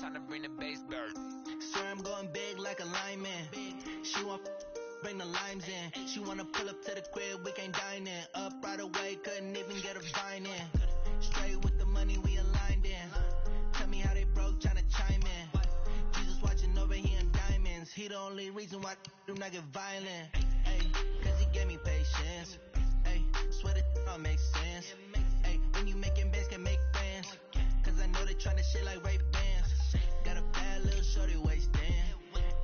Time to bring the bass bird. Swear I'm going big like a lineman. She want bring the limes in. She wanna pull up to the crib, we can't dine in. Up right away, couldn't even get a vine in. Straight with the money, we aligned in. Tell me how they broke, tryna chime in. Jesus watching over here in diamonds. He the only reason why I do not get violent. Ay, cause he gave me patience. Ay, swear that all makes sense. Ay, when you making bands, can make friends. Cause I know they tryna shit like Ray Bans. Got a bad little shorty wasting.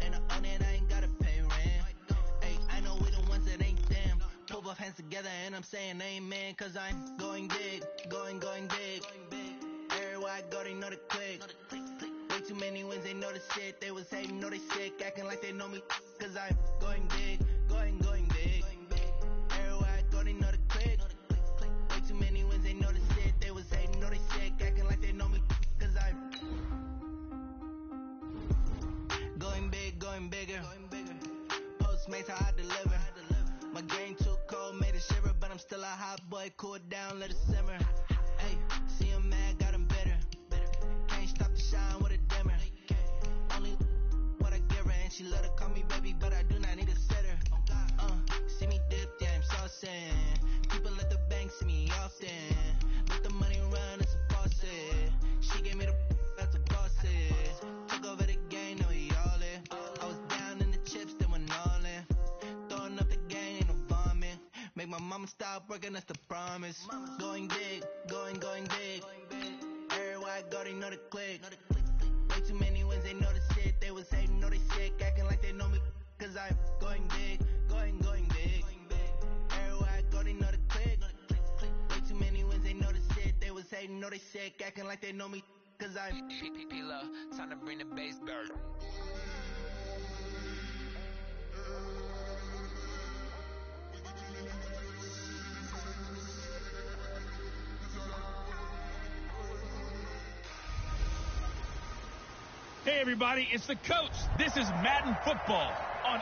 And I own it, I ain't gotta pay rent. Ay, I know we the ones that ain't them. Pull both hands together and I'm saying amen. Cause I'm going big, going big. Everywhere I go, they know the click. Way too many wins, they know the shit. They was hating, know they sick, acting like they know me. Cause I'm going big, going big. Everywhere I go, they know the click. Way too many wins, they know the shit. They was hating, know they sick, acting like they know me. Cause I'm going bigger. Postmates how I deliver. My game too cold, made it shiver, but I'm still a hot boy. Cool it down, let it simmer. Hey, see him mad, got him bitter. Can't stop the shine with a dimmer. Only what I give her, and she love to call me baby, but I do not need a sitter. See me dip, yeah, I'm saucing. People at the bank see me often. Let the money run, it's a faucet. She gave me the that's a bosses. Took over the game, now we all in. I was down in the chips, then went all in. Throwing up the game, ain't no vomit. Make my mama stop working, that's the promise. Going big, going big. Everywhere I go, they know the click. Way too many wins, they know the shit. They was hating, know they sick, acting like they know me. Cause I'm going big, going big. Everywhere I go, they know the click. Way too many wins, they know the shit. They was hating, know they sick, acting like they know me. Cause I'm time to bring the bass bird. Hey everybody, it's the coach. This is Madden football on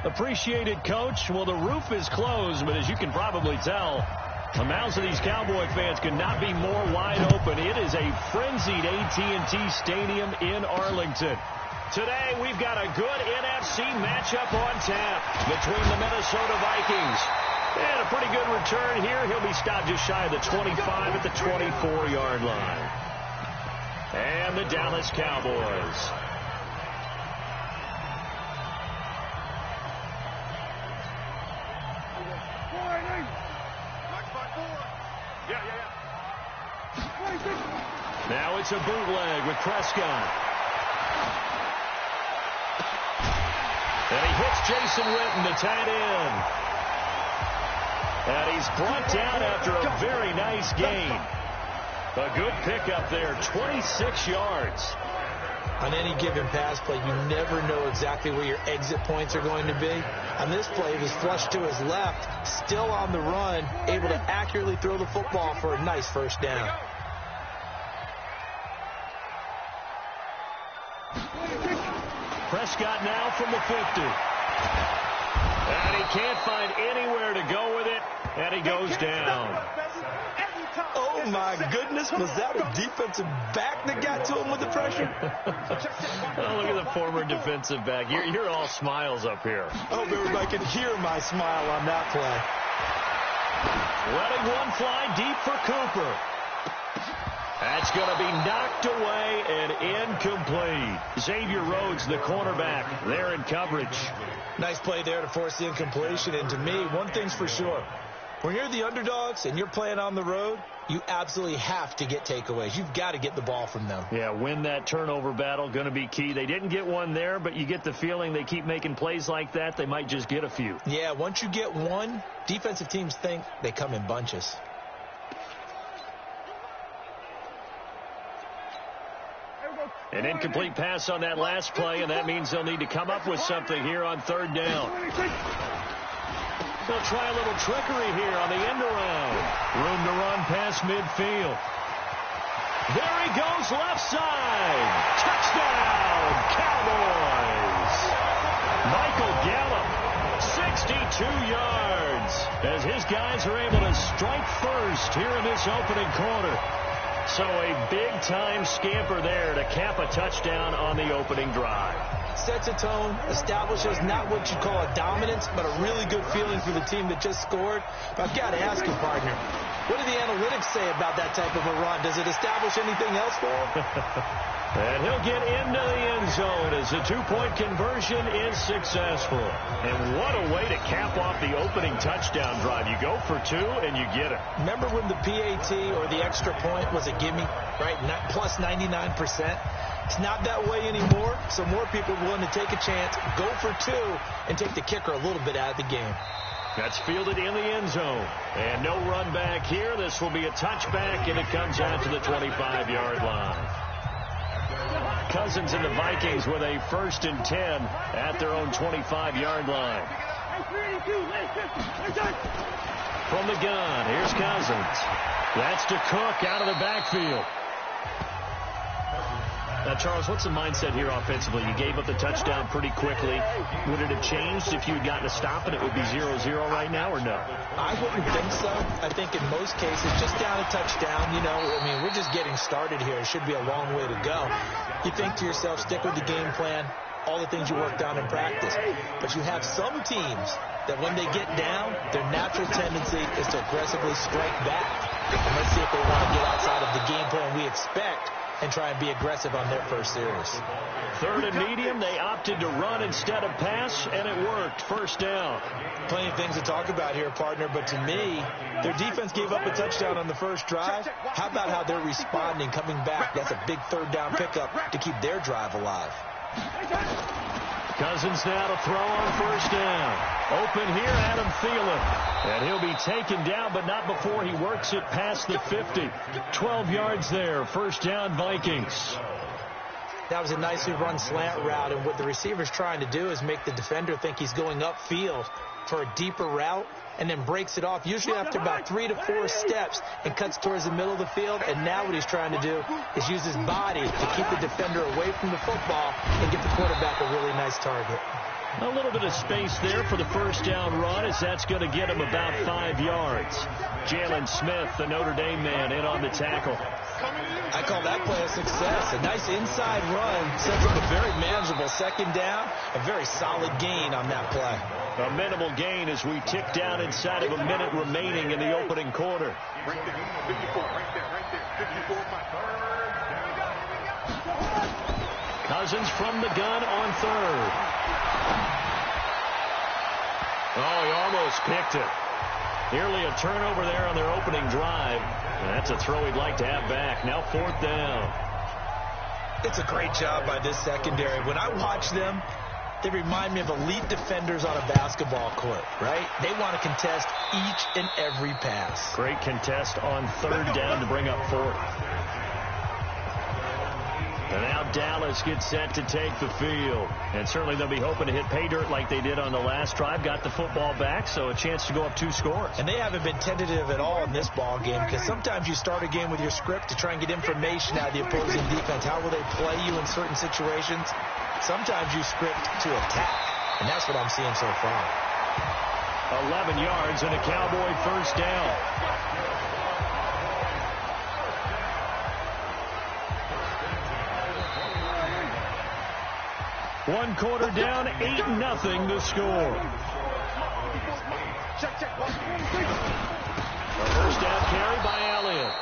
Appreciated, Coach. Well, the roof is closed, but as you can probably tell, the mouths of these Cowboy fans could not be more wide open. It is a frenzied AT&T Stadium in Arlington. Today, we've got a good NFC matchup on tap between the Minnesota Vikings. And a pretty good return here. He'll be stopped just shy of the 25 at the 24-yard line. And the Dallas Cowboys. Now it's a bootleg with Prescott. And he hits Jason Witten, the tight end. And he's brought down after a very nice gain. A good pickup there, 26 yards. On any given pass play, you never know exactly where your exit points are going to be. On this play, he was flushed to his left, still on the run, able to accurately throw the football for a nice first down. Prescott now from the 50. And he can't find anywhere to go with it, and he goes down. Oh, my goodness. Was that a defensive back that got to him with the pressure? Oh, look at the former defensive back. You're all smiles up here. I hope everybody can hear my smile on that play. Letting one fly deep for Cooper. That's going to be knocked away and incomplete. Xavier Rhodes, the cornerback, there in coverage. Nice play there to force the incompletion. And to me, one thing's for sure. When you're the underdogs and you're playing on the road, you absolutely have to get takeaways. You've got to get the ball from them. Yeah, win that turnover battle, going to be key. They didn't get one there, but you get the feeling they keep making plays like that, they might just get a few. Yeah, once you get one, defensive teams think they come in bunches. An incomplete pass on that last play, and that means they'll need to come up with something here on third down. They'll try a little trickery here on the end around. Room to run past midfield. There he goes, left side. Touchdown, Cowboys. Michael Gallup, 62 yards, as his guys are able to strike first here in this opening quarter. So a big-time scamper there to cap a touchdown on the opening drive. Sets a tone, establishes not what you call a dominance, but a really good feeling for the team that just scored. But I've got to ask you, partner, what do the analytics say about that type of a run? Does it establish anything else for him? And he'll get into the end zone as the two-point conversion is successful. And what a way to cap off the opening touchdown drive. You go for two, and you get it. Remember when the PAT or the extra point was a gimme, right? Plus 99%. It's not that way anymore, so more people are willing to take a chance, go for two, and take the kicker a little bit out of the game. That's fielded in the end zone. And no run back here. This will be a touchback, and it comes out to the 25-yard line. Cousins and the Vikings with a 1st and 10 at their own 25-yard line. From the gun, here's Cousins. That's to Cook out of the backfield. Now, Charles, what's the mindset here offensively? You gave up the touchdown pretty quickly. Would it have changed if you had gotten a stop and it would be 0-0 right now, or no? I wouldn't think so. I think in most cases, just down a touchdown, we're just getting started here. It should be a long way to go. You think to yourself, stick with the game plan, all the things you worked on in practice. But you have some teams that when they get down, their natural tendency is to aggressively strike back. And let's see if they want to get outside of the game plan we expect and try and be aggressive on their first series. 3rd and medium, they opted to run instead of pass, and it worked. 1st down. Plenty of things to talk about here, partner, but to me, their defense gave up a touchdown on the first drive. How about how they're responding, coming back? That's a big 3rd down pickup to keep their drive alive. Cousins now to throw on 1st down. Open here, Adam Thielen. And he'll be taken down, but not before he works it past the 50. 12 yards there. 1st down, Vikings. That was a nicely run slant route, and what the receiver's trying to do is make the defender think he's going upfield for a deeper route, and then breaks it off, usually after about 3 to 4 steps, and cuts towards the middle of the field. And now what he's trying to do is use his body to keep the defender away from the football and get the quarterback a really nice target. A little bit of space there for the 1st down run, as that's going to get him about 5 yards. Jalen Smith, the Notre Dame man, in on the tackle. I call that play a success. A nice inside run sets up a very manageable 2nd down. A very solid gain on that play. A minimal gain as we tick down inside of a minute remaining in the opening quarter. Right there, 54, right there, 54, my 3rd down. Cousins from the gun on 3rd. Oh, he almost picked it. Nearly a turnover there on their opening drive. And that's a throw he'd like to have back. Now 4th down. It's a great job by this secondary. When I watch them, they remind me of elite defenders on a basketball court, right? They want to contest each and every pass. Great contest on 3rd down to bring up 4th. And now Dallas gets set to take the field. And certainly they'll be hoping to hit pay dirt like they did on the last drive. Got the football back, so a chance to go up 2 scores. And they haven't been tentative at all in this ball game, because sometimes you start a game with your script to try and get information out of the opposing defense. How will they play you in certain situations? Sometimes you script to attack, and that's what I'm seeing so far. 11 yards and a Cowboy 1st down. One quarter down, 8-0 to score. A 1st down carry by Elliott.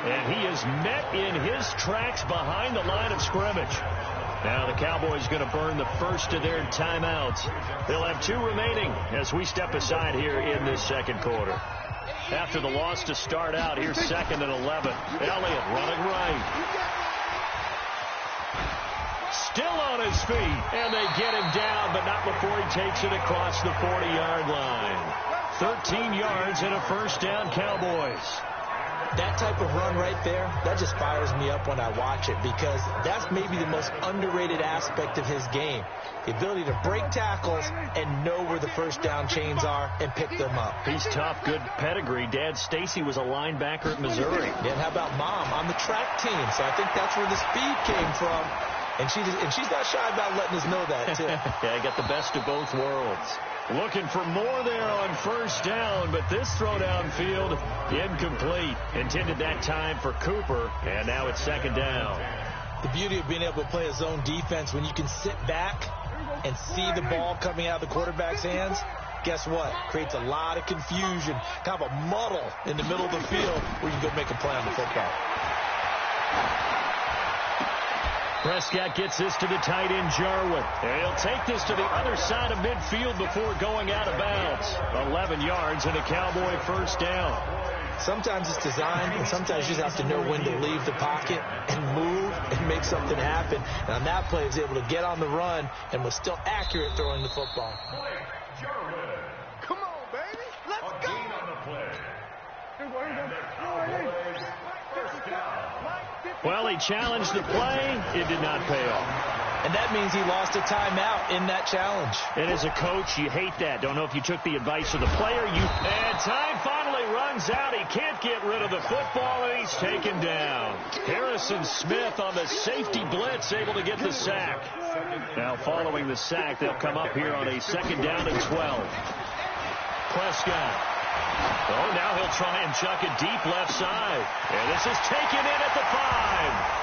And he is met in his tracks behind the line of scrimmage. Now the Cowboys going to burn the first of their timeouts. They'll have 2 remaining as we step aside here in this 2nd quarter. After the loss to start out, here's 2nd and 11. Elliott running right. Still on his feet, and they get him down, but not before he takes it across the 40-yard line. 13 yards and a 1st down, Cowboys. That type of run right there, that just fires me up when I watch it, because that's maybe the most underrated aspect of his game. The ability to break tackles and know where the 1st down chains are and pick them up. He's tough, good pedigree. Dad Stacy was a linebacker at Missouri. And how about Mom on the track team? So I think that's where the speed came from. And she's not shy about letting us know that, too. Yeah, I got the best of both worlds. Looking for more there on first down, but this throw downfield incomplete. Intended that time for Cooper, and now it's second down. The beauty of being able to play a zone defense when you can sit back and see the ball coming out of the quarterback's hands, guess what? Creates a lot of confusion, kind of a muddle in the middle of the field where you can go make a play on the football. Prescott gets this to the tight end, Jarwin. And he'll take this to the other side of midfield before going out of bounds. 11 yards and a Cowboy first down. Sometimes it's designed, and sometimes you just have to know when to leave the pocket and move and make something happen. And on that play, he was able to get on the run and was still accurate throwing the football. Come on, baby. Let's go. Well, he challenged the play. It did not pay off. And that means he lost a timeout in that challenge. And as a coach, you hate that. Don't know if you took the advice of the player. And time finally runs out. He can't get rid of the football, and he's taken down. Harrison Smith on the safety blitz, able to get the sack. Now following the sack, they'll come up here on a second down and 12. Prescott. Oh, now he'll try and chuck it deep left side. And this is taken in at the 5.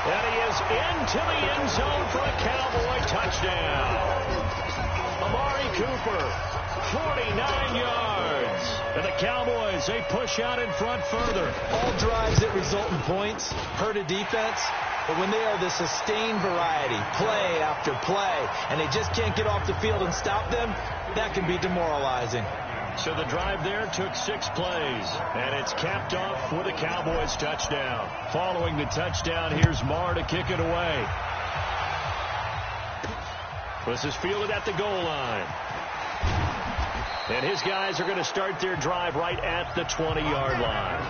And he is into the end zone for a Cowboy touchdown. Amari Cooper, 49 yards. And the Cowboys, they push out in front further. All drives that result in points hurt a defense. But when they are the sustained variety, play after play, and they just can't get off the field and stop them, that can be demoralizing. So the drive there took 6 plays, and it's capped off with a Cowboys touchdown. Following the touchdown, here's Marr to kick it away. This is fielded at the goal line. And his guys are going to start their drive right at the 20-yard line.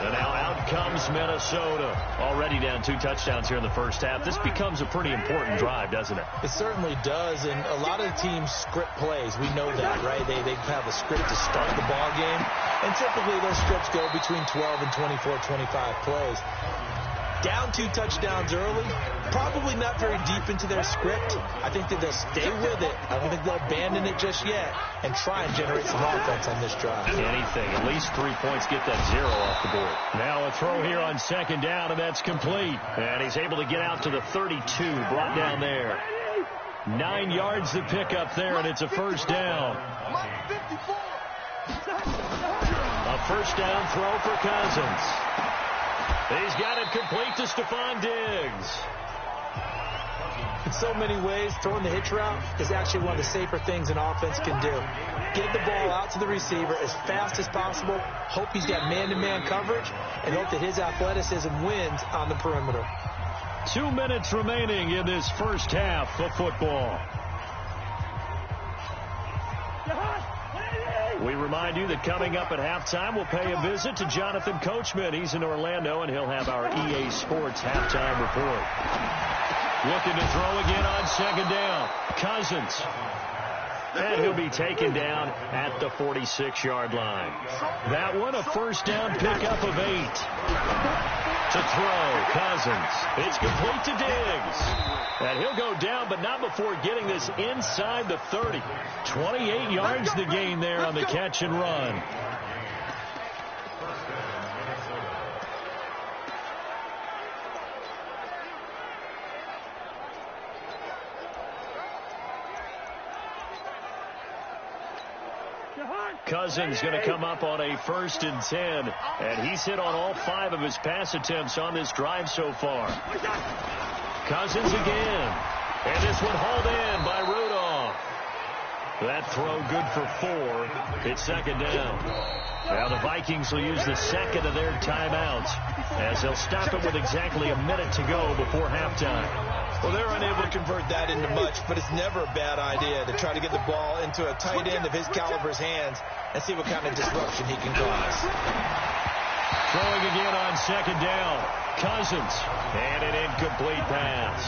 And now out comes Minnesota. Already down 2 touchdowns here in the first half. This becomes a pretty important drive, doesn't it? It certainly does, and a lot of the teams script plays. We know that, right? They have a script to start the ball game, and typically those scripts go between 12 and 24, 25 plays. Down 2 touchdowns early, probably not very deep into their script. I think that they'll stay with it. I don't think they'll abandon it just yet and try and generate some offense on this drive. Anything. At least 3 points, get that 0 off the board. Now a throw here on second down, and that's complete. And he's able to get out to the 32, brought down there. 9 yards to pick up there, and it's a first down. A first down throw for Cousins. He's got it complete to Stephon Diggs. In so many ways, throwing the hitch route is actually one of the safer things an offense can do. Get the ball out to the receiver as fast as possible, hope he's got man-to-man coverage, and hope that his athleticism wins on the perimeter. 2 minutes remaining in this first half of football. We remind you that coming up at halftime, we'll pay a visit to Jonathan Coachman. He's in Orlando, and he'll have our EA Sports halftime report. Looking to throw again on second down. Cousins. And he'll be taken down at the 46-yard line. That one, a first down pickup of 8. To throw, Cousins. It's complete to Diggs. And he'll go down, but not before getting this inside the 30. 28 yards to gain there on the catch and run. Cousins going to come up on a 1st and 10. And he's hit on all 5 of his pass attempts on this drive so far. Cousins again. And this one hauled in by Rudolph. That throw good for 4. It's second down. Now the Vikings will use the second of their timeouts as they'll stop it with exactly a minute to go before halftime. Well, they're unable to convert that into much, but it's never a bad idea to try to get the ball into a tight end of his caliber's hands and see what kind of disruption he can cause. Throwing again on second down. Cousins. And an incomplete pass.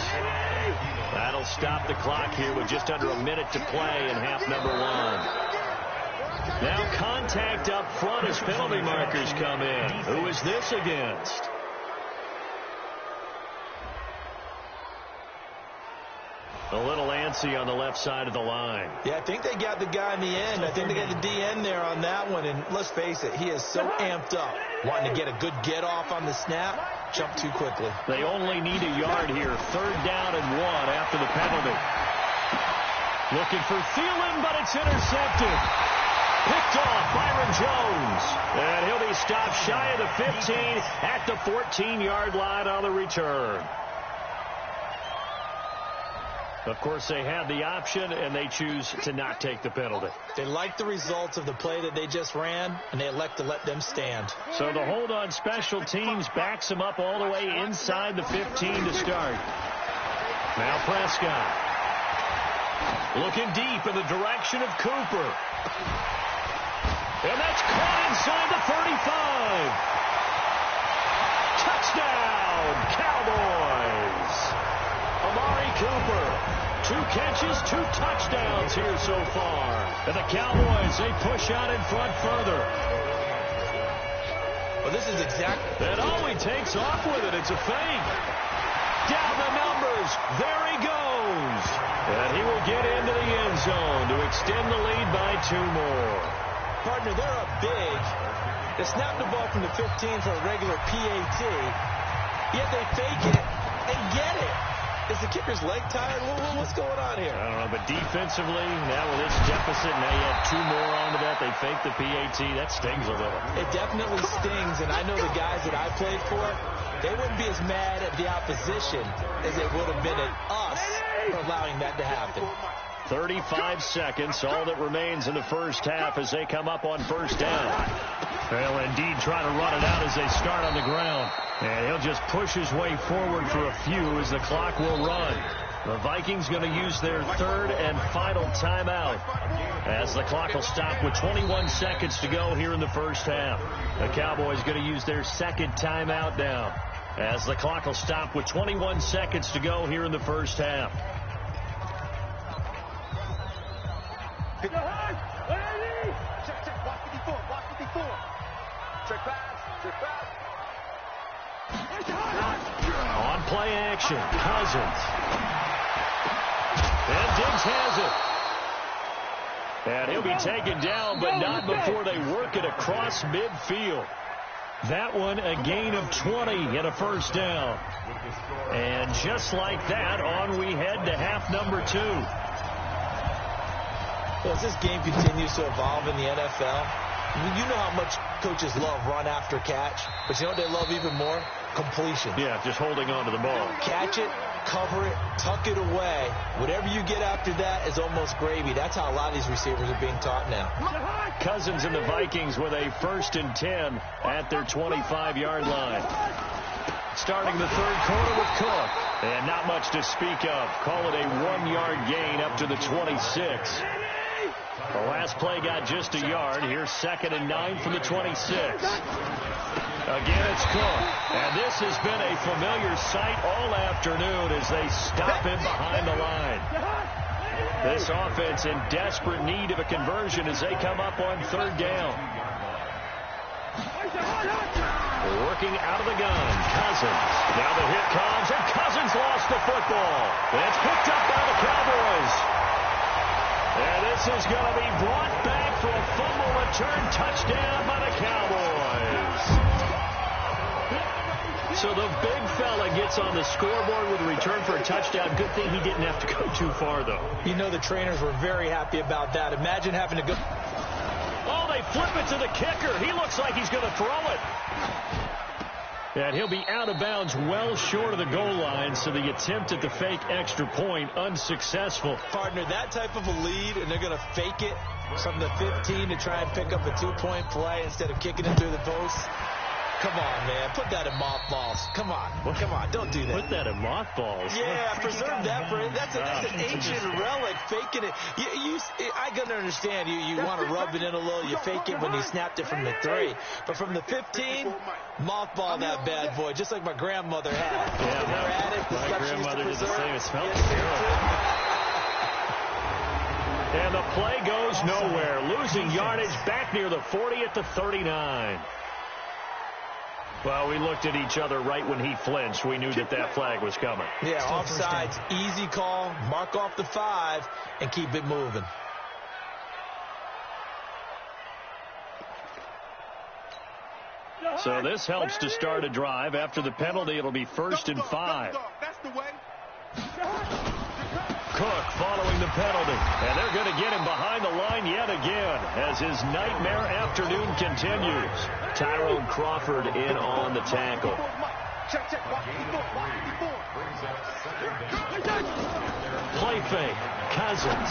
That'll stop the clock here with just under a minute to play in half number 1. Now contact up front as penalty markers come in. Who is this against? A little antsy on the left side of the line. Yeah, I think they got the guy in the end. I think they got the DN there on that one. And let's face it, he is so amped up, wanting to get a good get off on the snap, jump too quickly. They only need a yard here. 3rd down and 1 after the penalty. Looking for Thielen, but it's intercepted. Picked off Byron Jones. And he'll be stopped shy of the 15 at the 14-yard line on the return. Of course, they have the option, and they choose to not take the penalty. They like the results of the play that they just ran, and they elect to let them stand. So the hold on special teams backs them up all the way inside the 15 to start. Now Prescott. Looking deep in the direction of Cooper. And that's caught inside the 35. Touchdown, Cowboys. Amari Cooper, 2 catches, 2 touchdowns here so far. And the Cowboys, they push out in front further. Well, this is exactly... And all he takes off with it, it's a fake. Down the numbers, there he goes. And he will get into the end zone to extend the lead by 2 more. Partner, they're up big. They snap the ball from the 15 for a regular PAT, yet they fake it and get it. Is the kicker's leg tired? What's going on here? I don't know, but defensively, now with this deficit, now you have 2 more onto that. They fake the PAT. That stings a little. It definitely stings, and I know the guys that I played for, they wouldn't be as mad at the opposition as they would have been at us for allowing that to happen. 35 seconds, all that remains in the first half as they come up on 1st down. They'll indeed try to run it out as they start on the ground. And he'll just push his way forward for a few as the clock will run. The Vikings going to use their 3rd and final timeout as the clock will stop with 21 seconds to go here in the first half. The Cowboys going to use their 2nd timeout now as the clock will stop with 21 seconds to go here in the first half. Check, watch 54, watch 54. Check pass. On play action, Cousins. And Diggs has it. And he'll be taken down, but not before they work it across midfield. That one, a gain of 20 and a 1st down. And just like that, on we head to half number 2. Well, as this game continues to evolve in the NFL, you know how much coaches love run after catch, but you know what they love even more? Completion. Yeah, just holding on to the ball. Catch it, cover it, tuck it away. Whatever you get after that is almost gravy. That's how a lot of these receivers are being taught now. Cousins and the Vikings with a 1st and 10 at their 25-yard line. Starting the 3rd quarter with Cook. And not much to speak of. Call it a 1-yard gain up to the 26. The last play got just a yard. Here's 2nd and 9 from the 26. Again, it's Cook. And this has been a familiar sight all afternoon as they stop him behind the line. This offense in desperate need of a conversion as they come up on 3rd down. Working out of the gun, Cousins. Now the hit comes, and Cousins lost the football. It's picked up by the Cowboys. And this is going to be brought back for a fumble return touchdown by the Cowboys. So the big fella gets on the scoreboard with a return for a touchdown. Good thing he didn't have to go too far, though. You know the trainers were very happy about that. Imagine having to go... Oh, they flip it to the kicker. He looks like he's going to throw it. And he'll be out of bounds well short of the goal line, so the attempt at the fake extra point unsuccessful. Partner, that type of a lead, and they're going to fake it from the 15 to try and pick up a 2-point play instead of kicking it through the post. Come on, man. Put that in mothballs. Come on. Come on. Don't do that. Put that in mothballs? Yeah, preserve that for it. That's an ancient relic. Faking it. I can understand. You want to rub it in a little. You fake it when you snapped it from the 3. But from the 15, mothball that bad boy, just like my grandmother had. Yeah, never had it. My grandmother did the same. It smelled terrible. And the play goes nowhere. Losing yardage back near the 40 at the 39. Well, we looked at each other right when he flinched. We knew that flag was coming. Yeah, offsides, easy call, mark off the 5, and keep it moving. So this helps to start a drive. After the penalty, it'll be 1st and 5. That's the way. Cook following the penalty, and they're going to get him behind the line yet again as his nightmare afternoon continues. Tyrone Crawford in on the tackle. Play fake, Cousins.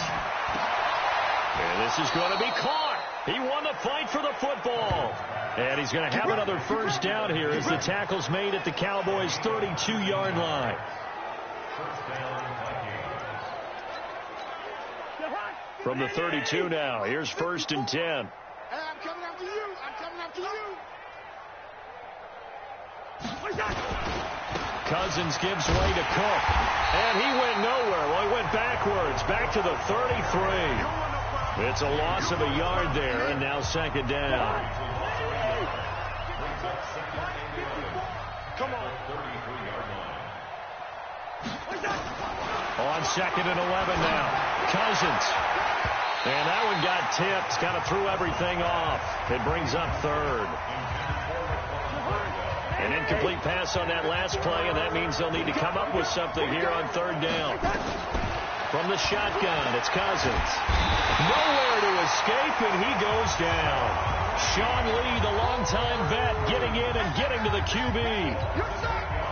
And this is going to be caught. He won the fight for the football. And he's going to have another first down here as the tackle's made at the Cowboys' 32-yard line. From the 32 now, here's 1st and 10. Hey, I'm coming after you. I'm coming after you. Cousins gives way to Cook. And he went nowhere. Well, he went backwards, back to the 33. It's a loss of a yard there, and now 2nd down. Come on. On 2nd and 11 now. Cousins. And that one got tipped. Kind of threw everything off. It brings up 3rd. An incomplete pass on that last play, and that means they'll need to come up with something here on 3rd down. From the shotgun, it's Cousins. Nowhere to escape, and he goes down. Sean Lee, the longtime vet, getting in and getting to the QB.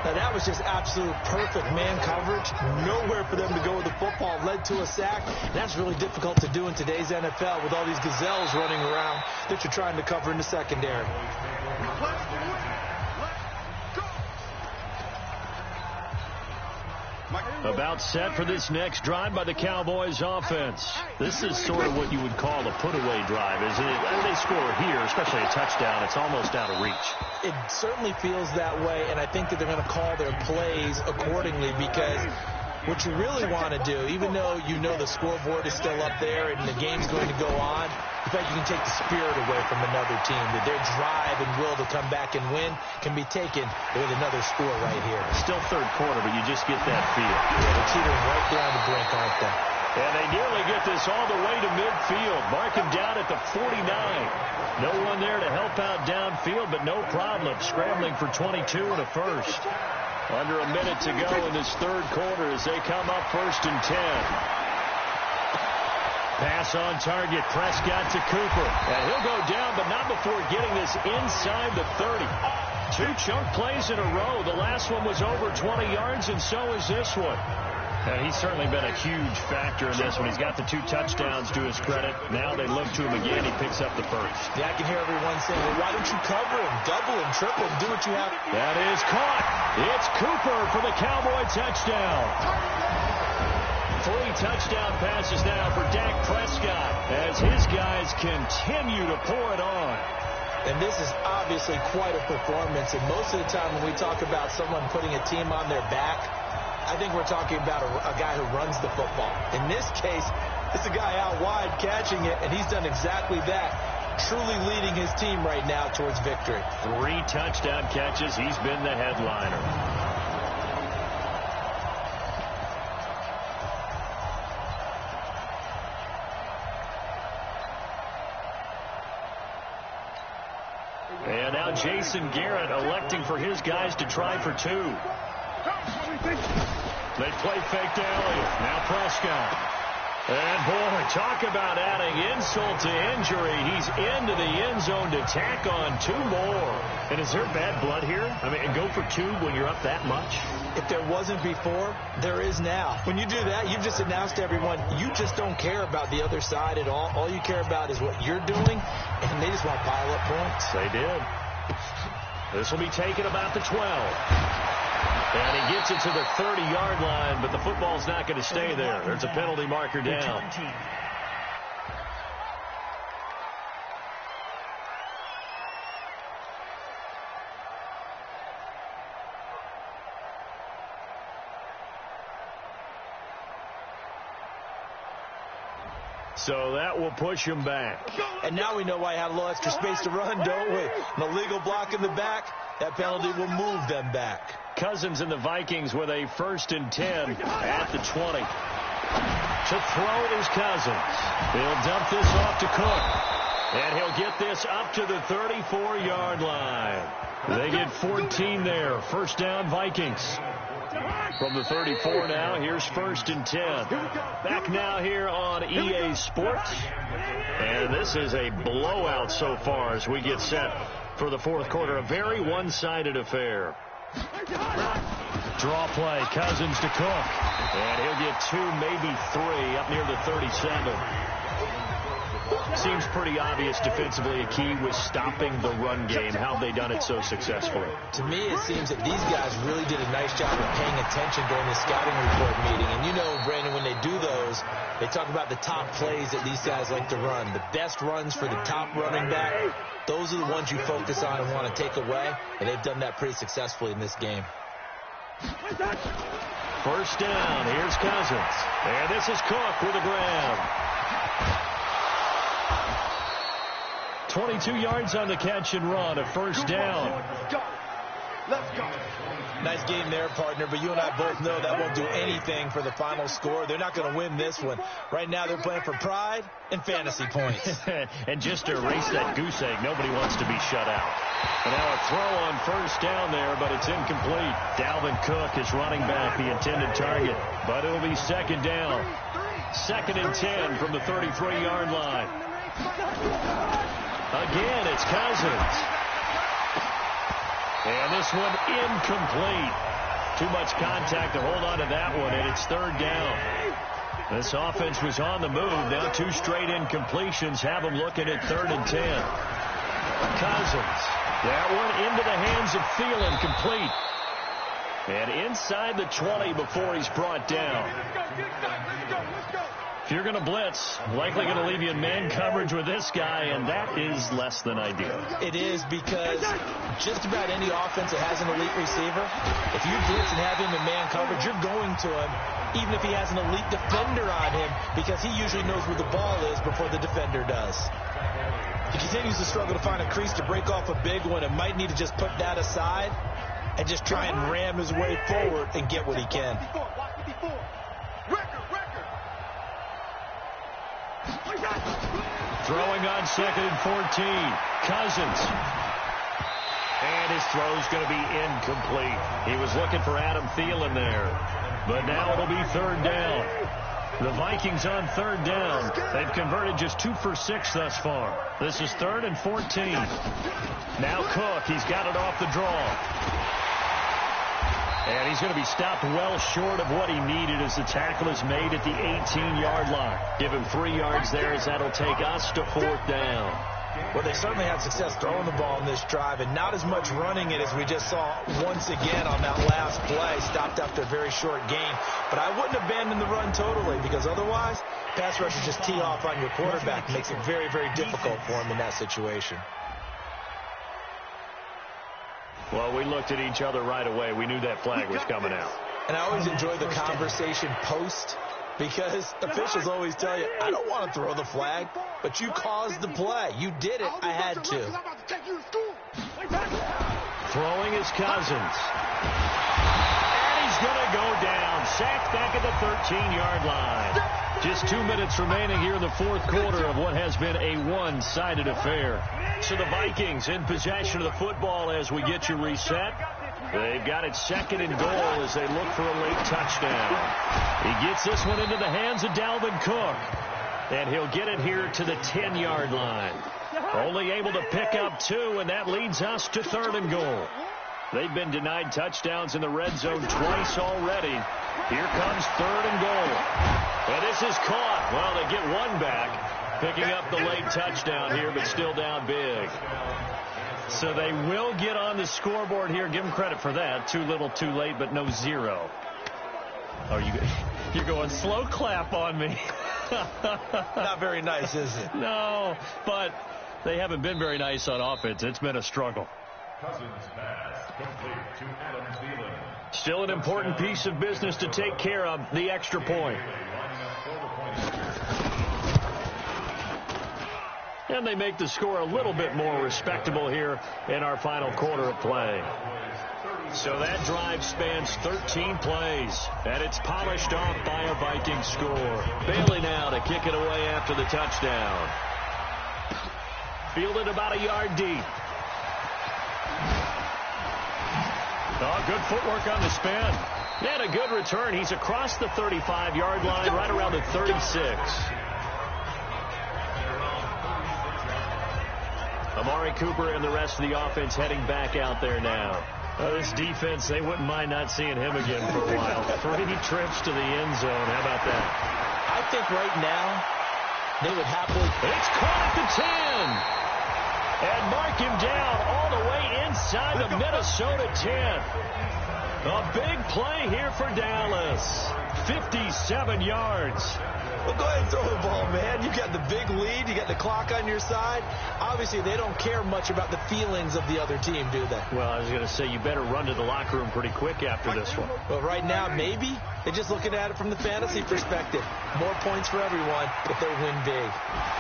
Now, that was just absolute perfect man coverage. Nowhere for them to go with the football. Led to a sack. That's really difficult to do in today's NFL with all these gazelles running around that you're trying to cover in the secondary. About set for this next drive by the Cowboys offense. This is sort of what you would call a put-away drive, isn't it? They score here, especially a touchdown. It's almost out of reach. It certainly feels that way, and I think that they're going to call their plays accordingly because what you really want to do, even though you know the scoreboard is still up there and the game's going to go on, in fact, you can take the spirit away from another team. That their drive and will to come back and win can be taken with another score right here. Still 3rd quarter, but you just get that feel. Yeah, they're teetering right down the brink, aren't they? And they nearly get this all the way to midfield. Mark him down at the 49. No one there to help out downfield, but no problem scrambling for 22 and a first. Under a minute to go in this 3rd quarter as they come up 1st and 10. Pass on target, Prescott to Cooper. And he'll go down, but not before getting this inside the 30. 2 chunk plays in a row. The last one was over 20 yards, and so is this one. And he's certainly been a huge factor in this one. He's got the 2 touchdowns to his credit. Now they look to him again. He picks up the first. Yeah, I can hear everyone saying, well, why don't you cover him, double him, triple him, do what you have. That is caught. It's Cooper for the Cowboy touchdown. 3 touchdown passes now for Dak Prescott as his guys continue to pour it on. And this is obviously quite a performance. And most of the time when we talk about someone putting a team on their back, I think we're talking about a guy who runs the football. In this case, it's a guy out wide catching it, and he's done exactly that, truly leading his team right now towards victory. 3 touchdown catches. He's been the headliner. And now Jason Garrett electing for his guys to try for 2. They play fake to Elliott. Now Prescott. And, boy, talk about adding insult to injury. He's into the end zone to tack on 2 more. And is there bad blood here? I mean, go for 2 when you're up that much? If there wasn't before, there is now. When you do that, you've just announced to everyone, you just don't care about the other side at all. All you care about is what you're doing, and they just want to pile up points. They did. This will be taken about the 12. And he gets it to the 30-yard line, but the football's not going to stay there. There's a penalty marker down. So that will push him back. And now we know why he had a little extra space to run, don't we? An illegal block in the back, that penalty will move them back. Cousins and the Vikings with a 1st and 10 at the 20. To throw is Cousins. He'll dump this off to Cook. And he'll get this up to the 34-yard line. They get 14 there. 1st down, Vikings. From the 34 now, here's 1st and 10. Back now here on EA Sports. And this is a blowout so far as we get set for the 4th quarter. A very one-sided affair. Draw play, Cousins to Cook. And he'll get 2, maybe 3, up near the 37. Seems pretty obvious defensively a key was stopping the run game. How have they done it so successfully? To me, it seems that these guys really did a nice job of paying attention during the scouting report meeting. And you know, Brandon, when they do those, they talk about the top plays that these guys like to run. The best runs for the top running back, those are the ones you focus on and want to take away. And they've done that pretty successfully in this game. 1st down, here's Cousins. And this is Cook with a grab. 22 yards on the catch and run, a 1st down. Let's go. Nice game there, partner, but you and I both know that won't do anything for the final score. They're not going to win this one. Right now they're playing for pride and fantasy points. And just to erase that goose egg, nobody wants to be shut out. And now a throw on 1st down there, but it's incomplete. Dalvin Cook is running back the intended target, but it'll be 2nd down. 2nd and 10 from the 33-yard line. Again, it's Cousins. And this one incomplete. Too much contact to hold on to that one, and it's 3rd down. This offense was on the move. Now 2 straight incompletions have them looking at 3rd and 10. Cousins. That one into the hands of Thielen, complete. And inside the 20 before he's brought down. If you're going to blitz, likely going to leave you in man coverage with this guy, and that is less than ideal. It is, because just about any offense that has an elite receiver, if you blitz and have him in man coverage, you're going to him, even if he has an elite defender on him, because he usually knows where the ball is before the defender does. He continues to struggle to find a crease to break off a big one and might need to just put that aside and just try and ram his way forward and get what he can. Throwing on 2nd and 14. Cousins. And his throw's going to be incomplete. He was looking for Adam Thielen there. But now it'll be 3rd down. The Vikings on 3rd down. They've converted just 2 for 6 thus far. This is 3rd and 14. Now Cook. He's got it off the draw. And he's going to be stopped well short of what he needed as the tackle is made at the 18-yard line. Give him 3 yards there as that'll take us to 4th down. Well, they certainly had success throwing the ball in this drive, and not as much running it as we just saw once again on that last play. Stopped after a very short gain. But I wouldn't abandon the run totally, because otherwise, pass rushers just tee off on your quarterback. Makes it very, very difficult for him in that situation. Well, we looked at each other right away. We knew that flag was coming out. And I always enjoy the conversation post, because officials always tell you, I don't want to throw the flag, but you caused the play. You did it. I had to. Throwing is Cousins. And he's going to go down. Sacked back at the 13-yard line. Just 2 minutes remaining here in the 4th quarter of what has been a one-sided affair. So the Vikings in possession of the football as we get you reset. They've got it 2nd and goal as they look for a late touchdown. He gets this one into the hands of Dalvin Cook. And he'll get it here to the 10-yard line. Only able to pick up 2, and that leads us to 3rd and goal. They've been denied touchdowns in the red zone twice already. Here comes 3rd and goal. And this is caught. Well, they get one back, picking up the late touchdown here, but still down big. So they will get on the scoreboard here. Give them credit for that. Too little, too late, but no 0. Oh, you're going slow clap on me. Not very nice, is it? No, but they haven't been very nice on offense. It's been a struggle. Cousins pass complete to Adam Thielen. Still an important piece of business to take care of, the extra point. And they make the score a little bit more respectable here in our final quarter of play. So that drive spans 13 plays, and it's polished off by a Viking score. Bailey now to kick it away after the touchdown. Fielded about a yard deep. Oh, good footwork on the spin. And a good return. He's across the 35-yard line, right around the 36. Amari Cooper and the rest of the offense heading back out there now. This defense, they wouldn't mind not seeing him again for a while. 3 trips to the end zone. How about that? I think right now they would happily... It's caught at the 10. And mark him down all the way inside the Minnesota 10. A big play here for Dallas. 57 yards. Well, go ahead and throw the ball, man. You got the big lead. You got the clock on your side. Obviously, they don't care much about the feelings of the other team, do they? Well, I was going to say, you better run to the locker room pretty quick after this one. Well, right now, maybe. They're just looking at it from the fantasy perspective. More points for everyone if they win big.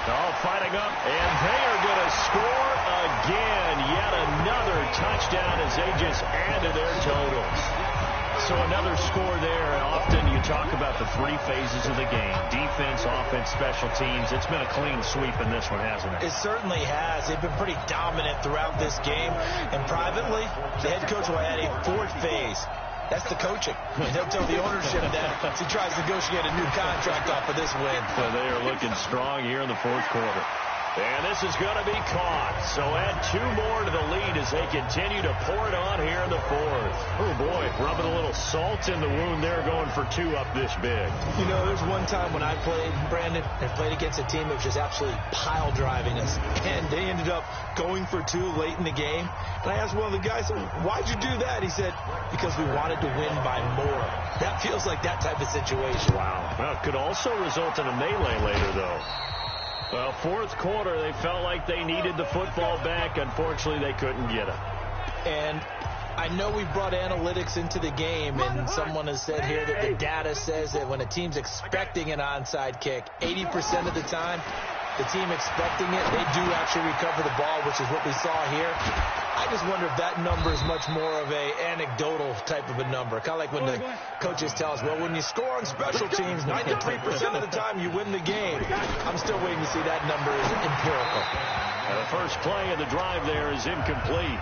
All fighting up, and they are going to score again. Yet another touchdown as they just add to their totals. So another score there. Often you talk about the 3 phases of the game. Defense, offense, special teams. It's been a clean sweep in this one, hasn't it? It certainly has. They've been pretty dominant throughout this game. And privately, the head coach will add a 4th phase. That's the coaching. They'll tell the ownership that as he tries to negotiate a new contract off of this win. So they are looking strong here in the 4th quarter. And this is going to be caught. So add 2 more to the lead as they continue to pour it on here in the 4th. Oh, boy, rubbing a little salt in the wound there, going for 2 up this big. You know, there's one time when I played, Brandon, and played against a team that was just absolutely pile driving us. And they ended up going for 2 late in the game. And I asked one of the guys, why'd you do that? He said, because we wanted to win by more. That feels like that type of situation. Wow. Well, it could also result in a melee later, though. Well, 4th quarter, they felt like they needed the football back. Unfortunately, they couldn't get it. And I know we brought analytics into the game, and someone has said here that the data says that when a team's expecting an onside kick, 80% of the time, the team expecting it, they do actually recover the ball, which is what we saw here. I just wonder if that number is much more of a anecdotal type of a number. Kind of like when the coaches tell us, well, when you score on special teams, 93% of the time you win the game. I'm still waiting to see that number is empirical. The first play of the drive there is incomplete.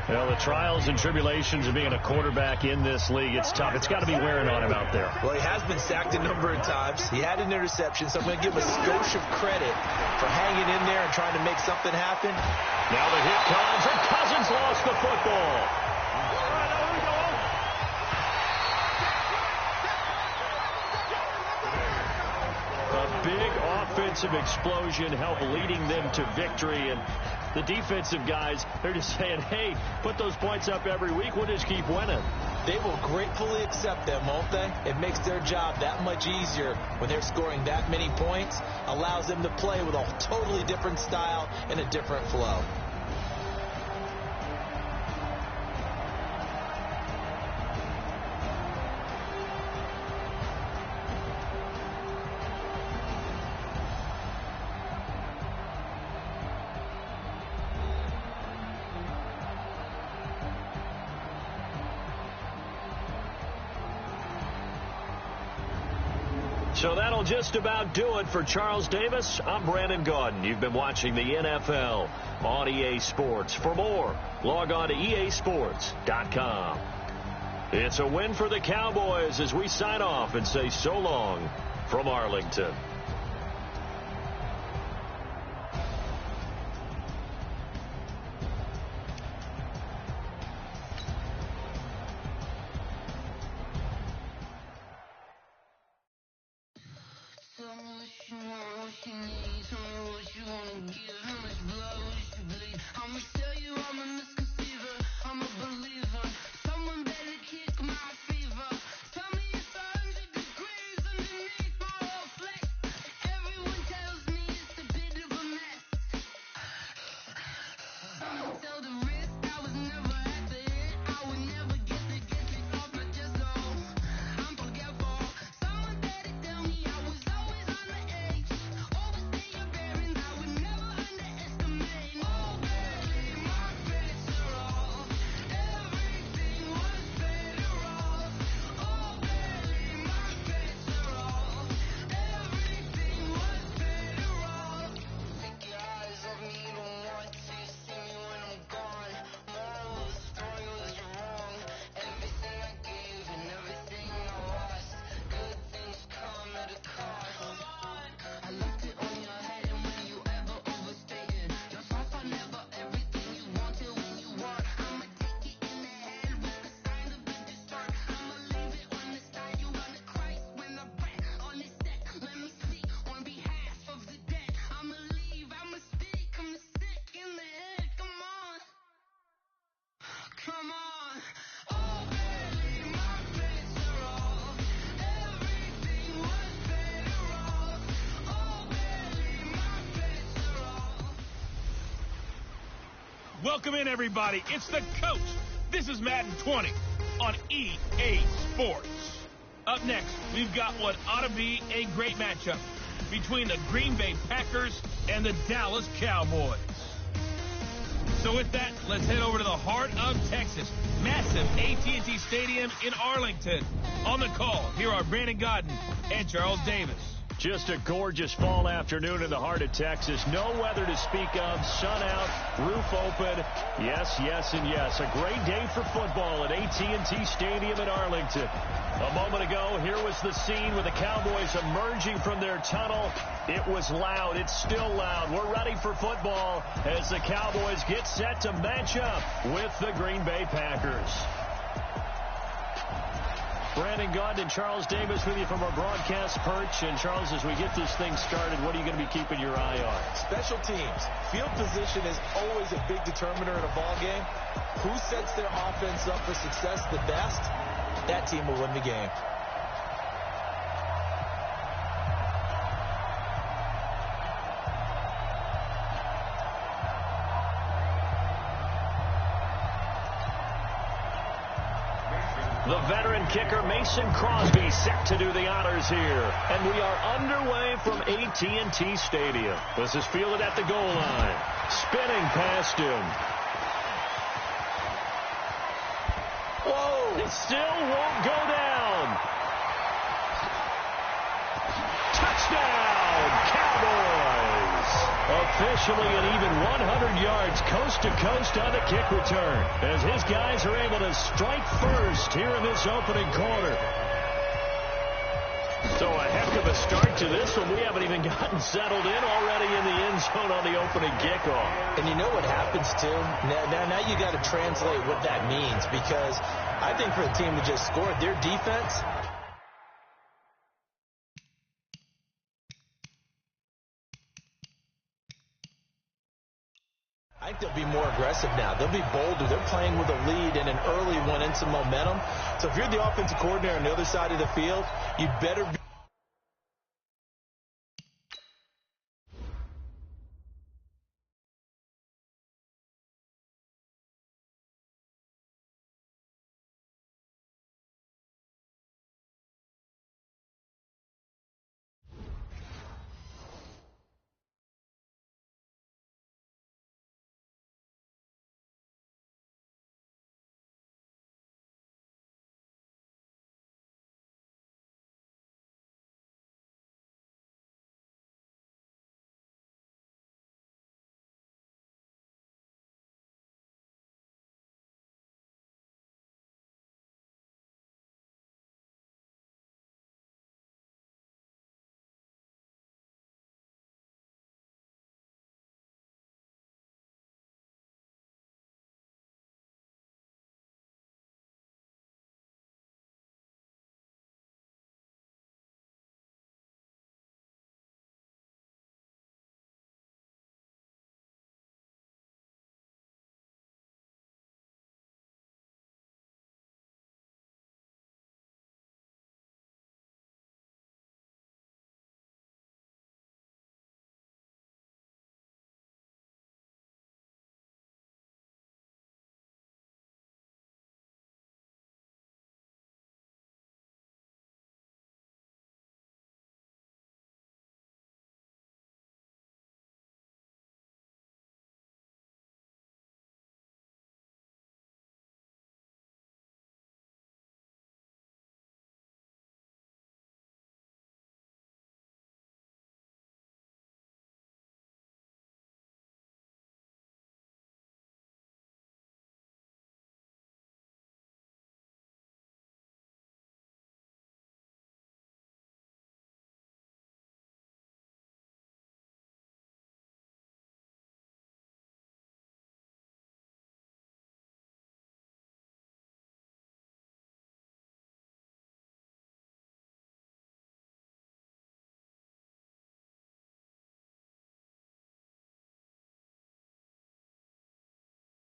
Well, the trials and tribulations of being a quarterback in this league, it's tough. It's got to be wearing on him out there. Well, he has been sacked a number of times. He had an interception, so I'm going to give him a skosh of credit for hanging in there and trying to make something happen. Now the hit comes, and Cousins lost the football. A big offensive explosion helped leading them to victory, and the defensive guys, they're just saying, hey, put those points up every week, we'll just keep winning. They will gratefully accept them, won't they? It makes their job that much easier when they're scoring that many points, allows them to play with a totally different style and a different flow. So that'll just about do it for Charles Davis. I'm Brandon Gaudin. You've been watching the NFL on EA Sports. For more, log on to easports.com. It's a win for the Cowboys as we sign off and say so long from Arlington. Welcome in, everybody. It's the coach. This is Madden 20 on EA Sports. Up next, we've got what ought to be a great matchup between the Green Bay Packers and the Dallas Cowboys. So with that, let's head over to the heart of Texas. Massive AT&T Stadium in Arlington. On the call, here are Brandon Godden and Charles Davis. Just a gorgeous fall afternoon in the heart of Texas. No weather to speak of. Sun out, roof open. Yes, yes, and yes. A great day for football at AT&T Stadium in Arlington. A moment ago, here was the scene with the Cowboys emerging from their tunnel. It was loud. It's still loud. We're ready for football as the Cowboys get set to match up with the Green Bay Packers. Brandon Gaudin and Charles Davis with you from our broadcast perch. And, Charles, as we get this thing started, what are you going to be keeping your eye on? Special teams. Field position is always a big determiner in a ball game. Who sets their offense up for success the best, that team will win the game. The veteran kicker Mason Crosby set to do the honors here. And we are underway from AT&T Stadium. This is fielded at the goal line. Spinning past him. Whoa! It still won't go down. Touchdown, Cowboys! Officially an even 100 yards coast to coast on the kick return as his guys are able to strike first here in this opening quarter. So a heck of a start to this one. We haven't even gotten settled in already in the end zone on the opening kickoff. And you know what happens, too? Now you got to translate what that means, because I think for the team that just scored, their defense, I think they'll be more aggressive now. They'll be bolder. They're playing with a lead and an early one and some momentum. So if you're the offensive coordinator on the other side of the field, you better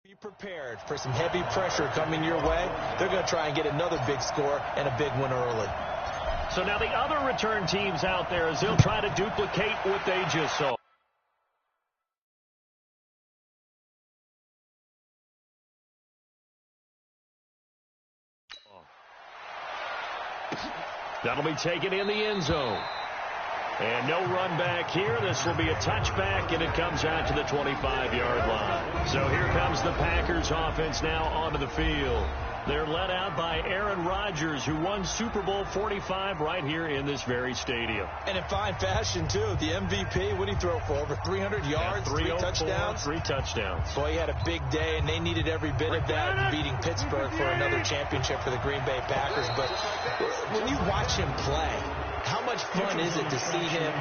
be prepared for some heavy pressure coming your way. They're going to try and get another big score and a big one early. So now the other return teams out there as they'll try to duplicate what they just saw. That'll be taken in the end zone. And no run back here. This will be a touchback, and it comes out to the 25-yard line. So here comes the Packers offense now onto the field. They're led out by Aaron Rodgers, who won Super Bowl 45 right here in this very stadium. And in fine fashion, too. The MVP, what did he throw for? Over 300 yards, 3 touchdowns? 3 touchdowns. Boy, he had a big day, and they needed every bit of that, beating Pittsburgh for another championship for the Green Bay Packers. But when you watch him play, how much fun is it to see him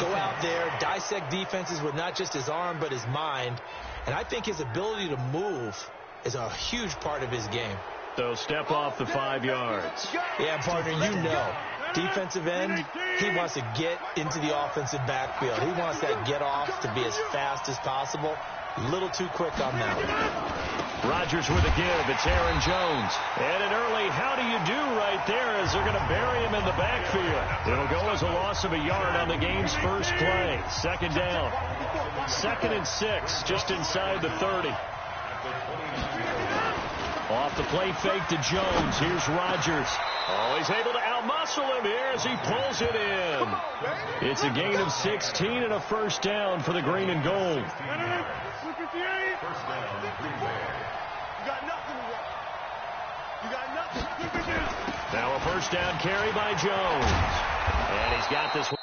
go out there, dissect defenses with not just his arm but his mind? And I think his ability to move is a huge part of his game. So step off the 5 yards. Yeah, partner, you know. Defensive end, he wants to get into the offensive backfield. He wants that get off to be as fast as possible. A little too quick on that one. Rodgers with a give. It's Aaron Jones. And an early how do you do right there as they're going to bury him in the backfield. It'll go as a loss of a yard on the game's first play. Second down. 2nd and 6, just inside the 30. Off the play fake to Jones. Here's Rodgers. Oh, he's able to outmuscle him here as he pulls it in. It's a gain of 16 and a first down for the green and gold. Now a first down carry by Jones. And he's got this one.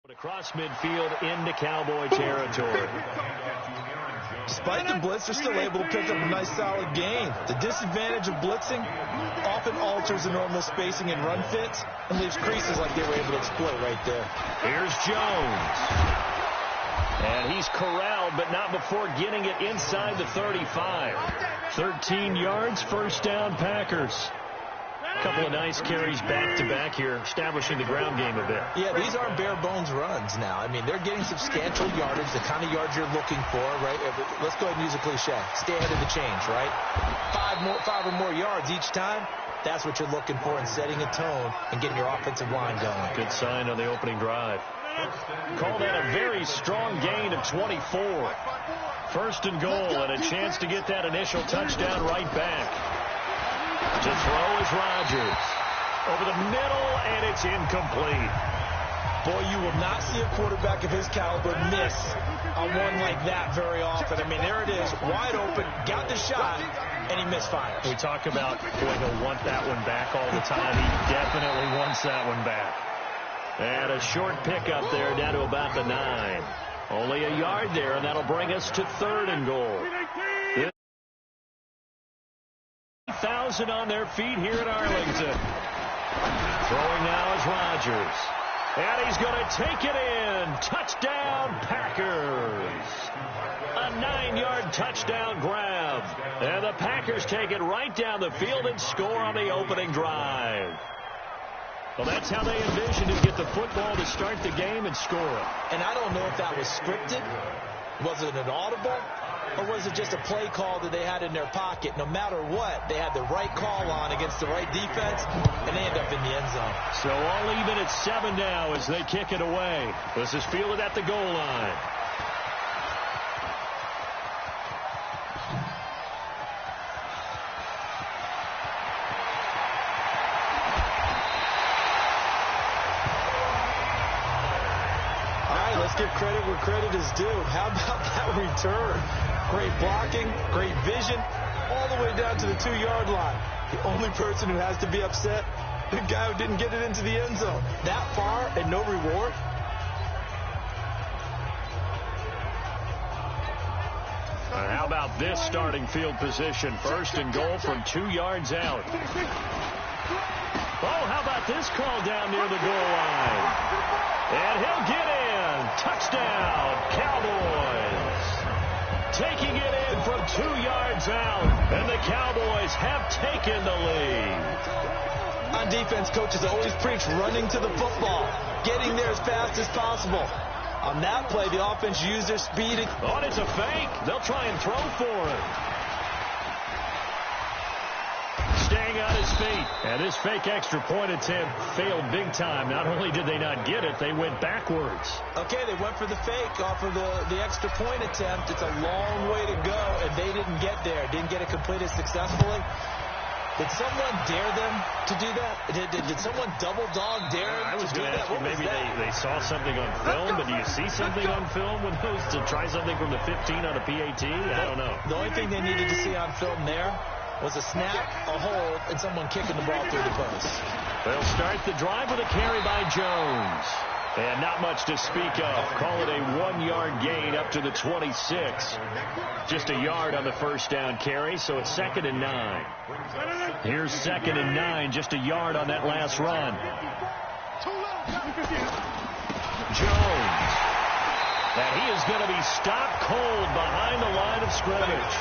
Across midfield into Cowboy territory. Despite the blitz, they're still able to pick up a nice solid gain. The disadvantage of blitzing often alters the normal spacing and run fits and leaves creases like they were able to exploit right there. Here's Jones. And he's corralled, but not before getting it inside the 35. 13 yards, first down Packers. A couple of nice carries back-to-back here, establishing the ground game a bit. Yeah, these aren't bare-bones runs now. I mean, they're getting substantial yardage, the kind of yards you're looking for, right? Let's go ahead and use a cliche. Stay ahead of the change, right? Five or more yards each time, that's what you're looking for in setting a tone and getting your offensive line going. Good sign on the opening drive. Call that a very strong gain of 24. First and goal, and a chance to get that initial touchdown right back. To throw is Rodgers. Over the middle, and it's incomplete. Boy, you will not see a quarterback of his caliber miss on one like that very often. I mean, there it is, wide open, got the shot, and he misfires. We talk about, boy, he'll want that one back all the time. He definitely wants that one back. And a short pickup there down to about the 9. Only a yard there, and that'll bring us to 3rd and goal. 1,000 on their feet here at Arlington. Throwing now is Rodgers. And he's going to take it in. Touchdown, Packers. A 9-yard touchdown grab. And the Packers take it right down the field and score on the opening drive. Well, that's how they envisioned to get the football to start the game and score it. And I don't know if that was scripted. Was it an audible? Or was it just a play call that they had in their pocket? No matter what, they had the right call on against the right defense, and they end up in the end zone. So all even at 7 now as they kick it away. This is fielded at the goal line. Give credit where credit is due. How about that return? Great blocking, great vision, all the way down to the 2-yard line. The only person who has to be upset, the guy who didn't get it into the end zone. That far and no reward? about this starting field position? First and goal from 2 yards out. Oh, how about this call down near the goal line? And he'll get in. Touchdown, Cowboys. Taking it in from 2 yards out. And the Cowboys have taken the lead. On defense, coaches always preach running to the football, getting there as fast as possible. On that play, the offense used their speed. Oh, it's a fake. They'll try and throw for it. Staying on his feet. And this fake extra point attempt failed big time. Not only did they not get it, they went backwards. Okay, they went for the fake off of the extra point attempt. It's a long way to go, and they didn't get there. Didn't get it completed successfully. Did someone dare them to do that? Did someone double dog dare them I was to do going to that? ask you, maybe they saw something on film, but do you see something on film with those to try something from the 15 on a PAT? I don't know. The only thing they needed to see on film there was a snap, a hold, and someone kicking the ball through the post. They'll start the drive with a carry by Jones. And not much to speak of. Call it a 1-yard gain up to the 26. Just a yard on the first down carry, so it's 2nd and 9. Here's 2nd and 9, just a yard on that last run. Jones. And he is going to be stopped cold behind the line of scrimmage.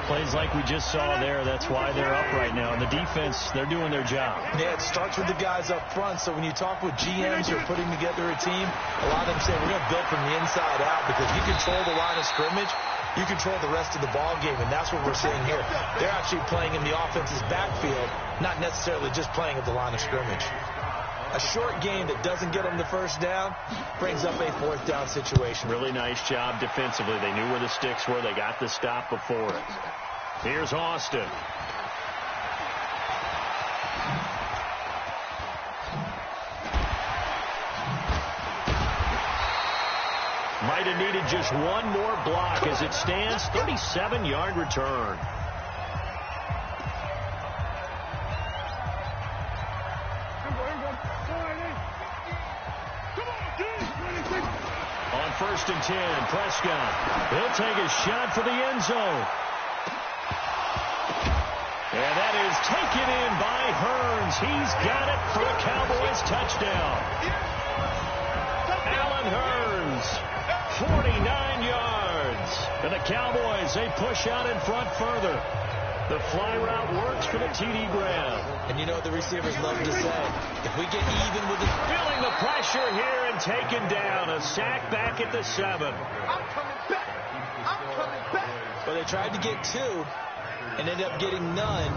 Plays like we just saw there. That's why they're up right now. And the defense, they're doing their job. Yeah, it starts with the guys up front. So when you talk with GMs who are putting together a team, a lot of them say we're going to build from the inside out because you control the line of scrimmage, you control the rest of the ball game, and that's what we're seeing here. They're actually playing in the offense's backfield, not necessarily just playing at the line of scrimmage. A short game that doesn't get them the first down brings up a 4th down situation. Really nice job defensively. They knew where the sticks were. They got the stop before it. Here's Austin. Might have needed just one more block as it stands. 37-yard return. On 1st and 10, Prescott. He'll take a shot for the end zone. And that is taken in by Hearns. He's got it for a Cowboys touchdown. Allen Hearns, 49 yards. And the Cowboys, they push out in front further. The fly route works for the TD grab. And you know what the receivers love to say? If we get even with it. Feeling the pressure here and taken down. A sack back at the 7. I'm coming back. I'm coming back. Well, they tried to get 2 and ended up getting none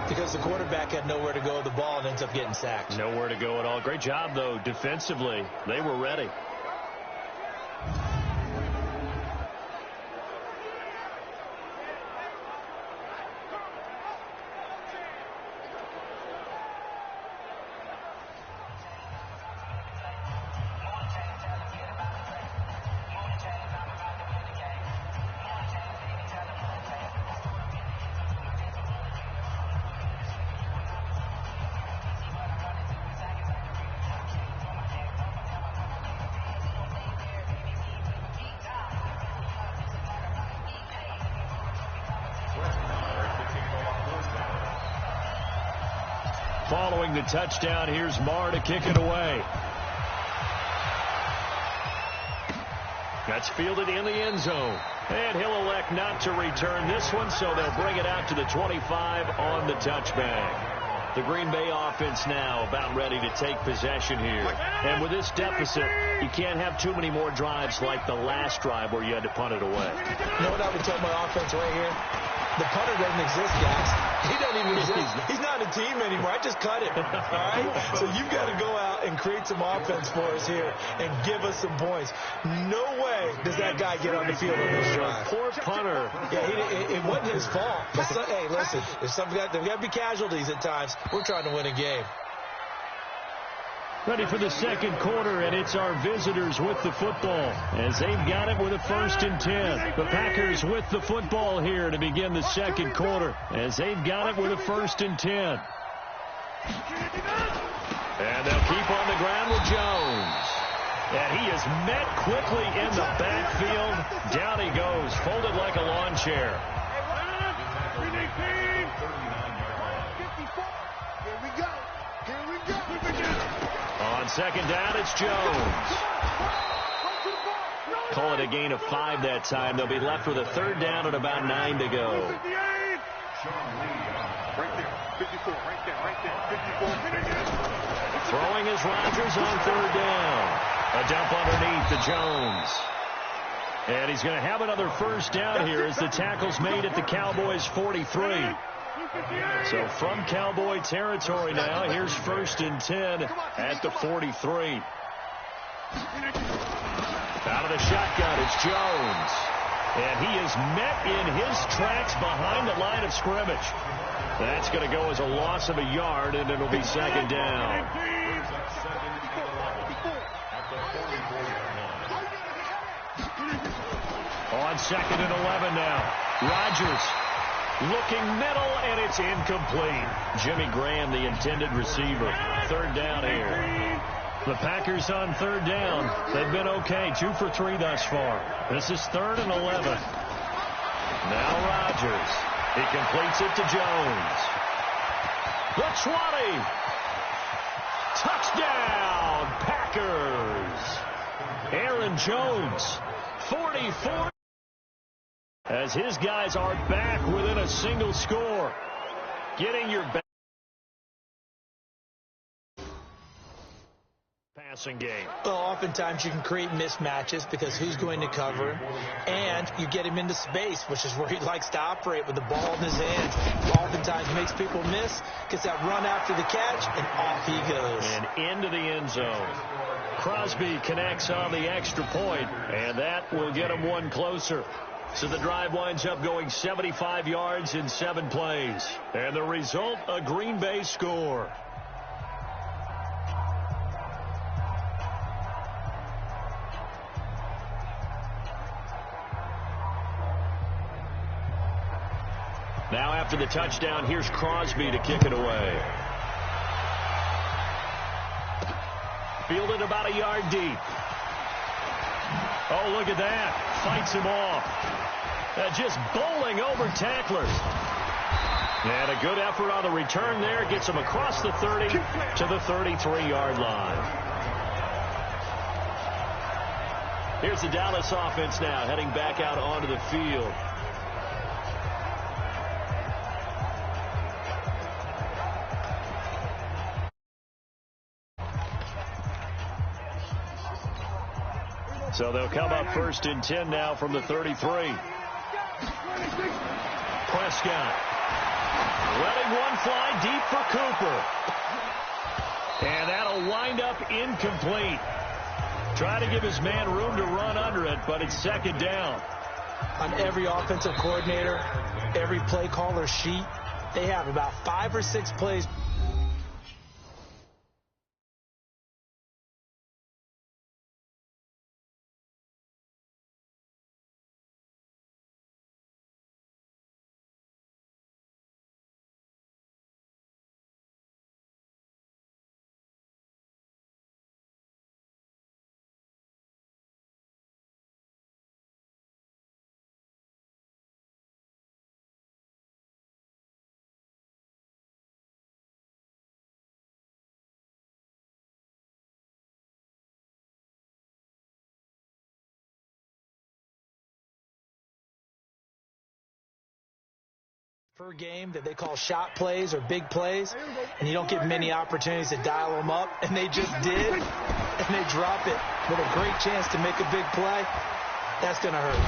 because the quarterback had nowhere to go with the ball and ends up getting sacked. Nowhere to go at all. Great job, though, defensively. They were ready. Following the touchdown, here's Marr to kick it away. That's fielded in the end zone. And he'll elect not to return this one, so they'll bring it out to the 25 on the touchback. The Green Bay offense now about ready to take possession here. And with this deficit, you can't have too many more drives like the last drive where you had to punt it away. You know what I would tell my offense right here? The punter doesn't exist, guys. He doesn't even exist. He's not a team anymore. I just cut it. All right? So you've got to go out and create some offense for us here and give us some points. No way does that guy get on the field on this drive. Poor punter. Yeah, it wasn't his fault. But hey, listen, there's got to be casualties at times. We're trying to win a game. Ready for the second quarter, and it's our visitors with the football as they've got it with a 1st and 10. The Packers with the football here to begin the second quarter as they've got it with a 1st and 10. And they'll keep on the ground with Jones. And he is met quickly in the backfield. Down he goes, folded like a lawn chair. On second down, it's Jones. Call it a gain of 5 that time. They'll be left with a third down and about 9 to go. Right there, 54, right there, 54. Throwing is Rodgers on third down. A dump underneath to Jones. And he's going to have another first down here as the tackle's made at the Cowboys' 43. So from Cowboy territory now, here's 1st and 10 at the 43. Out of the shotgun, it's Jones. And he is met in his tracks behind the line of scrimmage. That's going to go as a loss of a yard, and it'll be second down. On 2nd and 11 now. Rodgers looking middle, and it's incomplete. Jimmy Graham, the intended receiver. Third down here. The Packers on third down. They've been okay. 2 for 3 thus far. This is 3rd and 11. Now Rodgers. He completes it to Jones. The 20. Touchdown, Packers. Aaron Jones, 44. As his guys are back within a single score. Getting your back. Passing game. Well, oftentimes you can create mismatches because who's going to cover him, and you get him into space, which is where he likes to operate with the ball in his hands. Oftentimes makes people miss, gets that run after the catch, and off he goes. And into the end zone. Crosby connects on the extra point, and that will get him one closer. So the drive winds up going 75 yards in 7 plays. And the result, a Green Bay score. Now after the touchdown, here's Crosby to kick it away. Fielded about a yard deep. Oh, look at that. Fights him off. Just bowling over tacklers. And a good effort on the return there. Gets him across the 30 to the 33-yard line. Here's the Dallas offense now heading back out onto the field. So they'll come up 1st and 10 now from the 33. Prescott letting one fly deep for Cooper. And that'll wind up incomplete. Try to give his man room to run under it, but it's 2nd down. On every offensive coordinator, every play caller sheet, they have about 5 or 6 plays. Per game that they call shot plays or big plays, and you don't get many opportunities to dial them up, and they just did, and they drop it with a great chance to make a big play. That's going to hurt.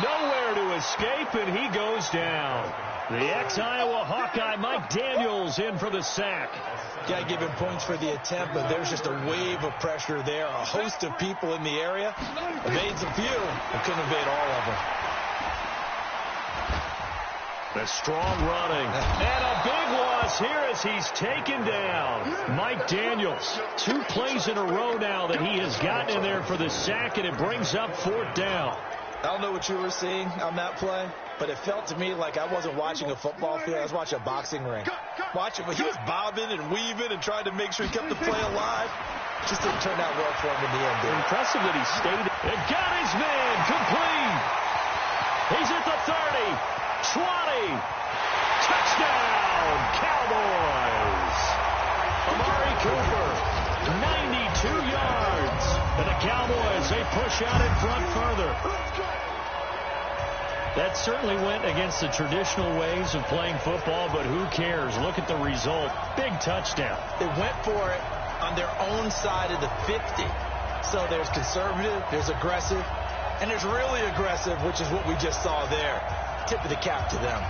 Nowhere to escape, and he goes down. The ex-Iowa Hawkeye Mike Daniels in for the sack. Got to give him points for the attempt, but there's just a wave of pressure there. A host of people in the area. Evades a few, but couldn't evade all of them. The strong running. And a big loss here as he's taken down. Mike Daniels, 2 plays in a row now that he has gotten in there for the sack, and it brings up 4th down. I don't know what you were seeing on that play, but it felt to me like I wasn't watching a football field. I was watching a boxing ring. Watching, he was bobbing and weaving and trying to make sure he kept the play alive. Just didn't turn out well for him in the end. Impressive that he stayed. It got his man complete. He's at the 30, 20. Touchdown, Cowboys. Amari Cooper, 92 yards. And the Cowboys, they push out in front further. That certainly went against the traditional ways of playing football, but who cares? Look at the result. Big touchdown. They went for it on their own side of the 50. So there's conservative, there's aggressive, and there's really aggressive, which is what we just saw there. Tip of the cap to them.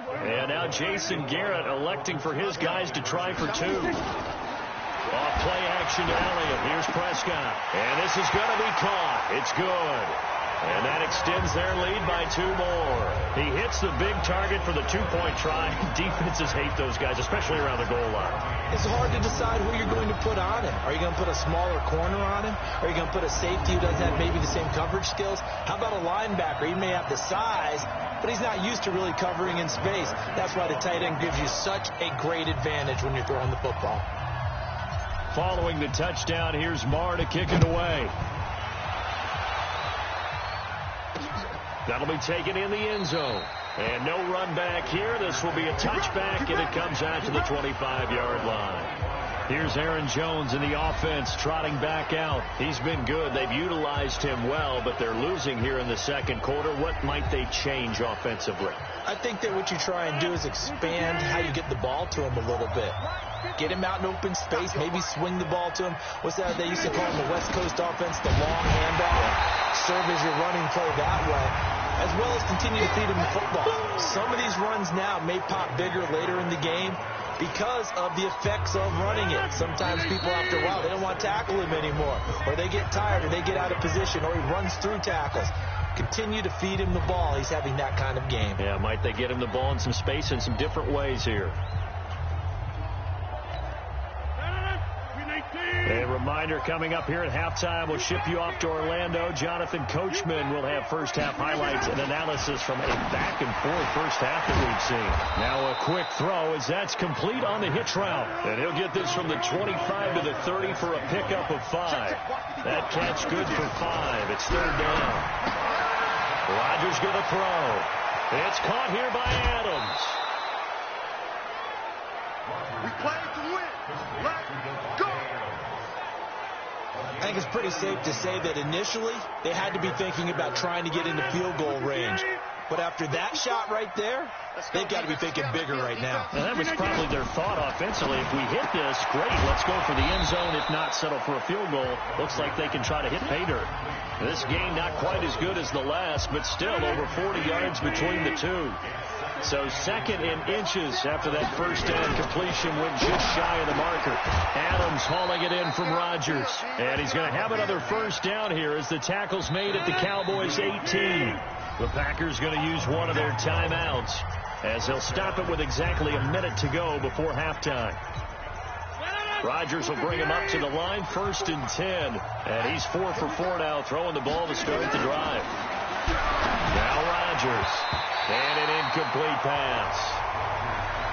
And now Jason Garrett electing for his guys to try for two. Off play action to Elliott. Here's Prescott. And this is going to be caught. It's good. And that extends their lead by 2 more. He hits the big target for the 2-point try. Defenses hate those guys, especially around the goal line. It's hard to decide who you're going to put on him. Are you going to put a smaller corner on him? Are you going to put a safety who doesn't have maybe the same coverage skills? How about a linebacker? He may have the size, but he's not used to really covering in space. That's why the tight end gives you such a great advantage when you're throwing the football. Following the touchdown, here's Marr to kick it away. That'll be taken in the end zone. And no run back here. This will be a touchback, and it comes out to the 25-yard line. Here's Aaron Jones in the offense trotting back out. He's been good. They've utilized him well, but they're losing here in the second quarter. What might they change offensively? I think that what you try and do is expand how you get the ball to him a little bit. Get him out in open space, maybe swing the ball to him. What's that they used to call in the West Coast offense, the long handoff? Serve as your running play that way, as well as continue to feed him the football. Some of these runs now may pop bigger later in the game because of the effects of running it. Sometimes people, after a while, they don't want to tackle him anymore, or they get tired, or they get out of position, or he runs through tackles. Continue to feed him the ball. He's having that kind of game. Yeah, might they get him the ball in some space in some different ways here. A reminder coming up here at halftime. We'll ship you off to Orlando. Jonathan Coachman will have first half highlights and analysis from a back-and-forth first half that we've seen. Now a quick throw as that's complete on the hitch route. And he'll get this from the 25 to the 30 for a pickup of 5. That catch good for 5. It's third down. Rodgers going to throw. It's caught here by Adams. We play to win. Let's go. I think it's pretty safe to say that initially they had to be thinking about trying to get into field goal range. But after that shot right there, they've got to be thinking bigger right now. And that was probably their thought offensively. If we hit this, great, let's go for the end zone. If not, settle for a field goal. Looks like they can try to hit pay dirt. This game not quite as good as the last, but still over 40 yards between the two. So second in inches after that first down completion went just shy of the marker. Adams hauling it in from Rodgers. And he's going to have another first down here as the tackle's made at the Cowboys' 18. The Packers going to use one of their timeouts as they'll stop it with exactly a minute to go before halftime. Rodgers will bring him up to the line, 1st and 10. And he's 4 for 4 now, throwing the ball to start the drive. Now Rodgers. And an incomplete pass.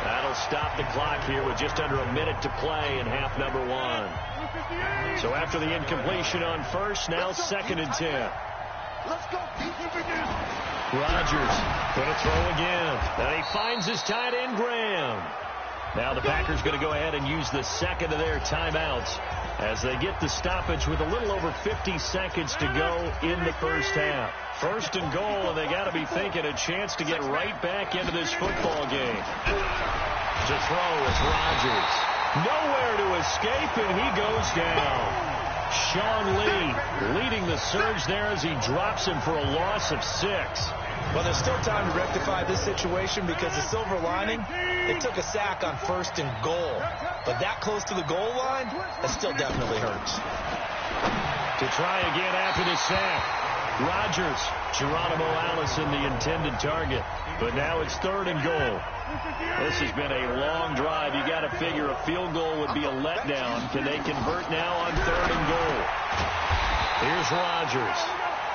That'll stop the clock here with just under a minute to play in half number 1. So after the incompletion on first, now 2nd and 10. Let's go. Rodgers going to throw again. And he finds his tight end, Graham. Now the Packers going to go ahead and use the second of their timeouts as they get the stoppage with a little over 50 seconds to go in the first half. 1st and goal, and they got to be thinking a chance to get right back into this football game. To throw is Rodgers. Nowhere to escape, and he goes down. Sean Lee leading the surge there as he drops him for a loss of 6. Well, there's still time to rectify this situation because the silver lining, they took a sack on 1st and goal. But that close to the goal line, that still definitely hurts. To try again after the sack. Rodgers, Geronimo Allison, the intended target. But now it's 3rd and goal. This has been a long drive. You got to figure a field goal would be a letdown. Can they convert now on 3rd and goal? Here's Rodgers.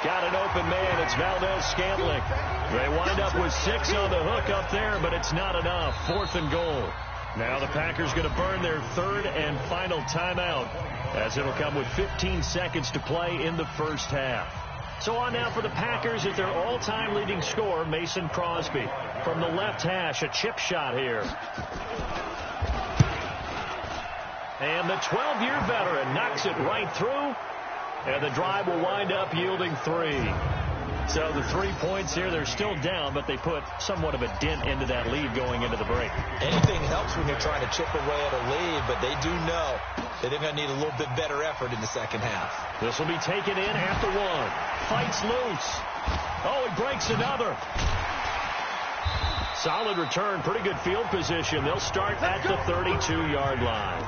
Got an open man. It's Valdez-Scantling. They wind up with 6 on the hook up there, but it's not enough. 4th and goal. Now the Packers going to burn their 3rd and final timeout, as it'll come with 15 seconds to play in the first half. So on now for the Packers at their all-time leading scorer, Mason Crosby. From the left hash, a chip shot here. And the 12-year veteran knocks it right through. And the drive will wind up yielding 3. So the 3 points here, they're still down, but they put somewhat of a dent into that lead going into the break. Anything helps when you're trying to chip away at a lead, but they do know that they're going to need a little bit better effort in the second half. This will be taken in at the 1. Fights loose. Oh, it breaks another. Solid return, pretty good field position. They'll start at the 32-yard line.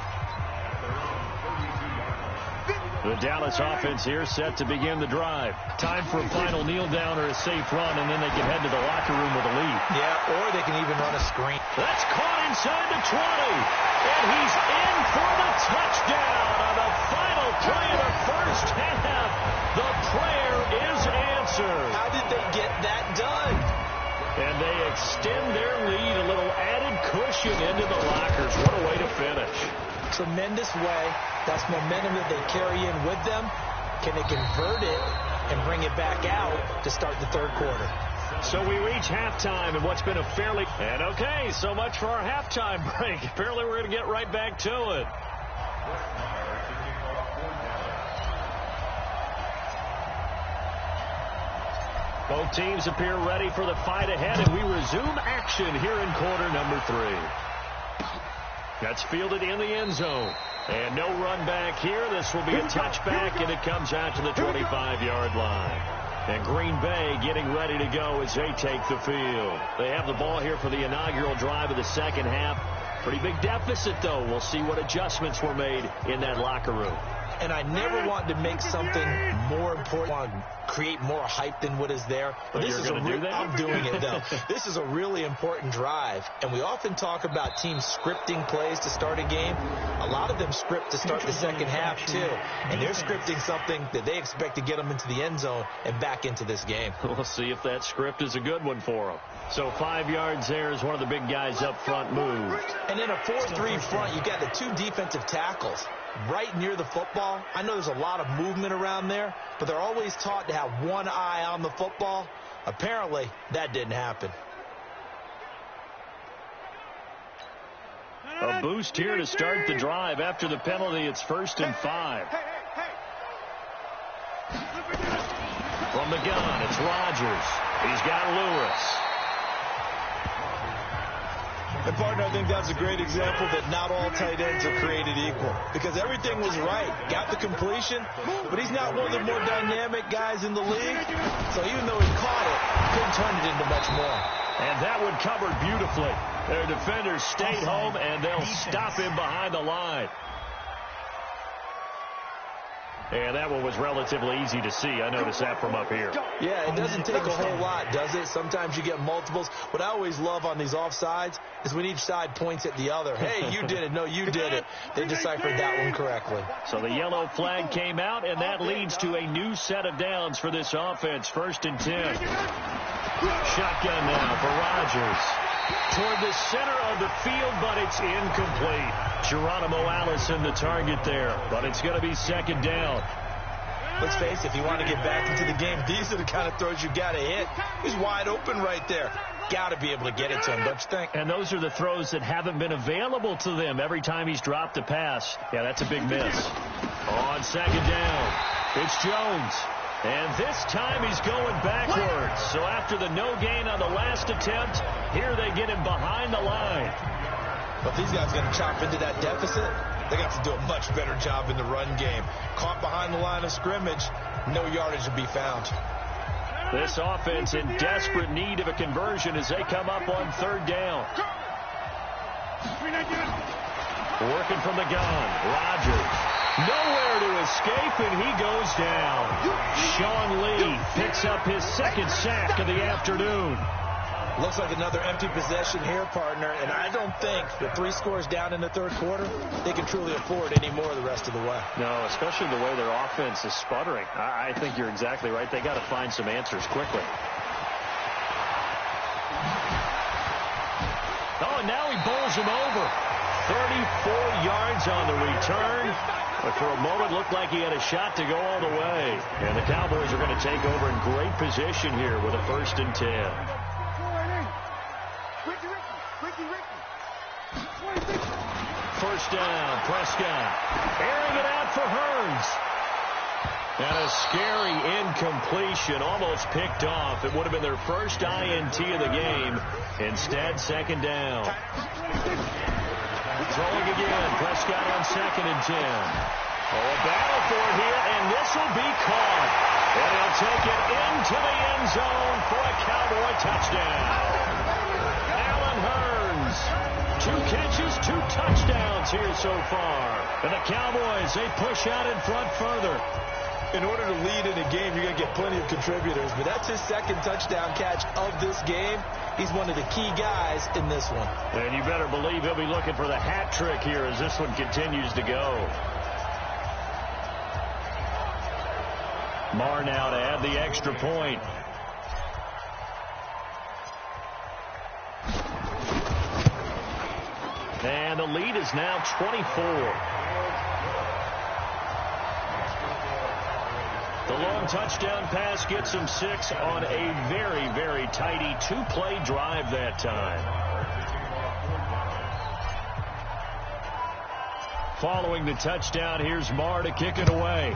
The Dallas offense here set to begin the drive. Time for a final kneel down or a safe run, and then they can head to the locker room with a lead. Yeah, or they can even run a screen. That's caught inside the 20. And he's in for the touchdown on the final play of the first half. The prayer is answered. How did they get that done? And they extend their lead, a little added cushion into the lockers. What a way to finish. Tremendous way. That's momentum that they carry in with them. Can they convert it and bring it back out to start the 3rd quarter? So we reach halftime in what's been a fairly... And okay, so much for our halftime break. Apparently we're going to get right back to it. Both teams appear ready for the fight ahead, and we resume action here in quarter number 3. That's fielded in the end zone. And no run back here. This will be a touchback, and it comes out to the 25-yard line. And Green Bay getting ready to go as they take the field. They have the ball here for the inaugural drive of the second half. Pretty big deficit, though. We'll see what adjustments were made in that locker room. And I never want to make something more important, want to create more hype than what is there. But this is I'm doing it, though. This is a really important drive. And we often talk about teams scripting plays to start a game. A lot of them script to start the second half, too. And they're scripting something that they expect to get them into the end zone and back into this game. We'll see if that script is a good one for them. So 5 yards there as one of the big guys up front moved. And in a 4-3 front, you got the 2 defensive tackles right near the football. I know there's a lot of movement around there, but they're always taught to have one eye on the football. Apparently, that didn't happen. A boost here to start the drive. After the penalty, it's 1st and 5. From the gun, it's Rodgers. He's got Lewis. And, partner, I think that's a great example that not all tight ends are created equal. Because everything was right. Got the completion, but he's not one of the more dynamic guys in the league. So even though he caught it, couldn't turn it into much more. And that one covered beautifully. Their defenders stayed home, and they'll stop him behind the line. And that one was relatively easy to see. I noticed that from up here. Yeah, it doesn't take a whole lot, does it? Sometimes you get multiples. What I always love on these offsides is when each side points at the other. Hey, you did it. No, you did it. They deciphered that one correctly. So the yellow flag came out, and that leads to a new set of downs for this offense. 1st and 10. Shotgun now for Rodgers. Toward the center of the field, but it's incomplete. Geronimo Allison the target there, but it's going to be 2nd down. Let's face it, if you want to get back into the game, these are the kind of throws you got to hit. He's wide open right there. Got to be able to get it to him, don't you think? And those are the throws that haven't been available to them every time he's dropped a pass. Yeah, that's a big miss. On 2nd down, it's Jones. And this time he's going backwards. So after the no gain on the last attempt, here they get him behind the line. But these guys are going to chop into that deficit. They got to do a much better job in the run game. Caught behind the line of scrimmage, no yardage to be found. This offense in desperate need of a conversion as they come up on 3rd down. Working from the gun, Rodgers. Nowhere to escape, and he goes down. Sean Lee picks up his second sack of the afternoon. Looks like another empty possession here, partner, and I don't think with 3 scores down in the third quarter, they can truly afford any more the rest of the way. No, especially the way their offense is sputtering. I think you're exactly right. They got to find some answers quickly. Oh, and now he bowls him over. 34 yards on the return. But for a moment, looked like he had a shot to go all the way. And the Cowboys are going to take over in great position here with a 1st and 10. First down, Prescott. Airing it out for Hearns. And a scary incompletion, almost picked off. It would have been their first INT of the game. Instead, 2nd down. Throwing again, Prescott on 2nd and 10. Oh, a battle for it here, and this will be caught. And he'll take it into the end zone for a Cowboy touchdown. Allen Hearns. 2 catches, 2 touchdowns here so far. And the Cowboys, they push out in front further. In order to lead in a game, you're going to get plenty of contributors, but that's his 2nd touchdown catch of this game. He's one of the key guys in this one. And you better believe he'll be looking for the hat trick here as this one continues to go. Marr now to add the extra point. And the lead is now 24. The long touchdown pass gets him 6 on a very, very tidy 2-play drive that time. Following the touchdown, here's Marr to kick it away.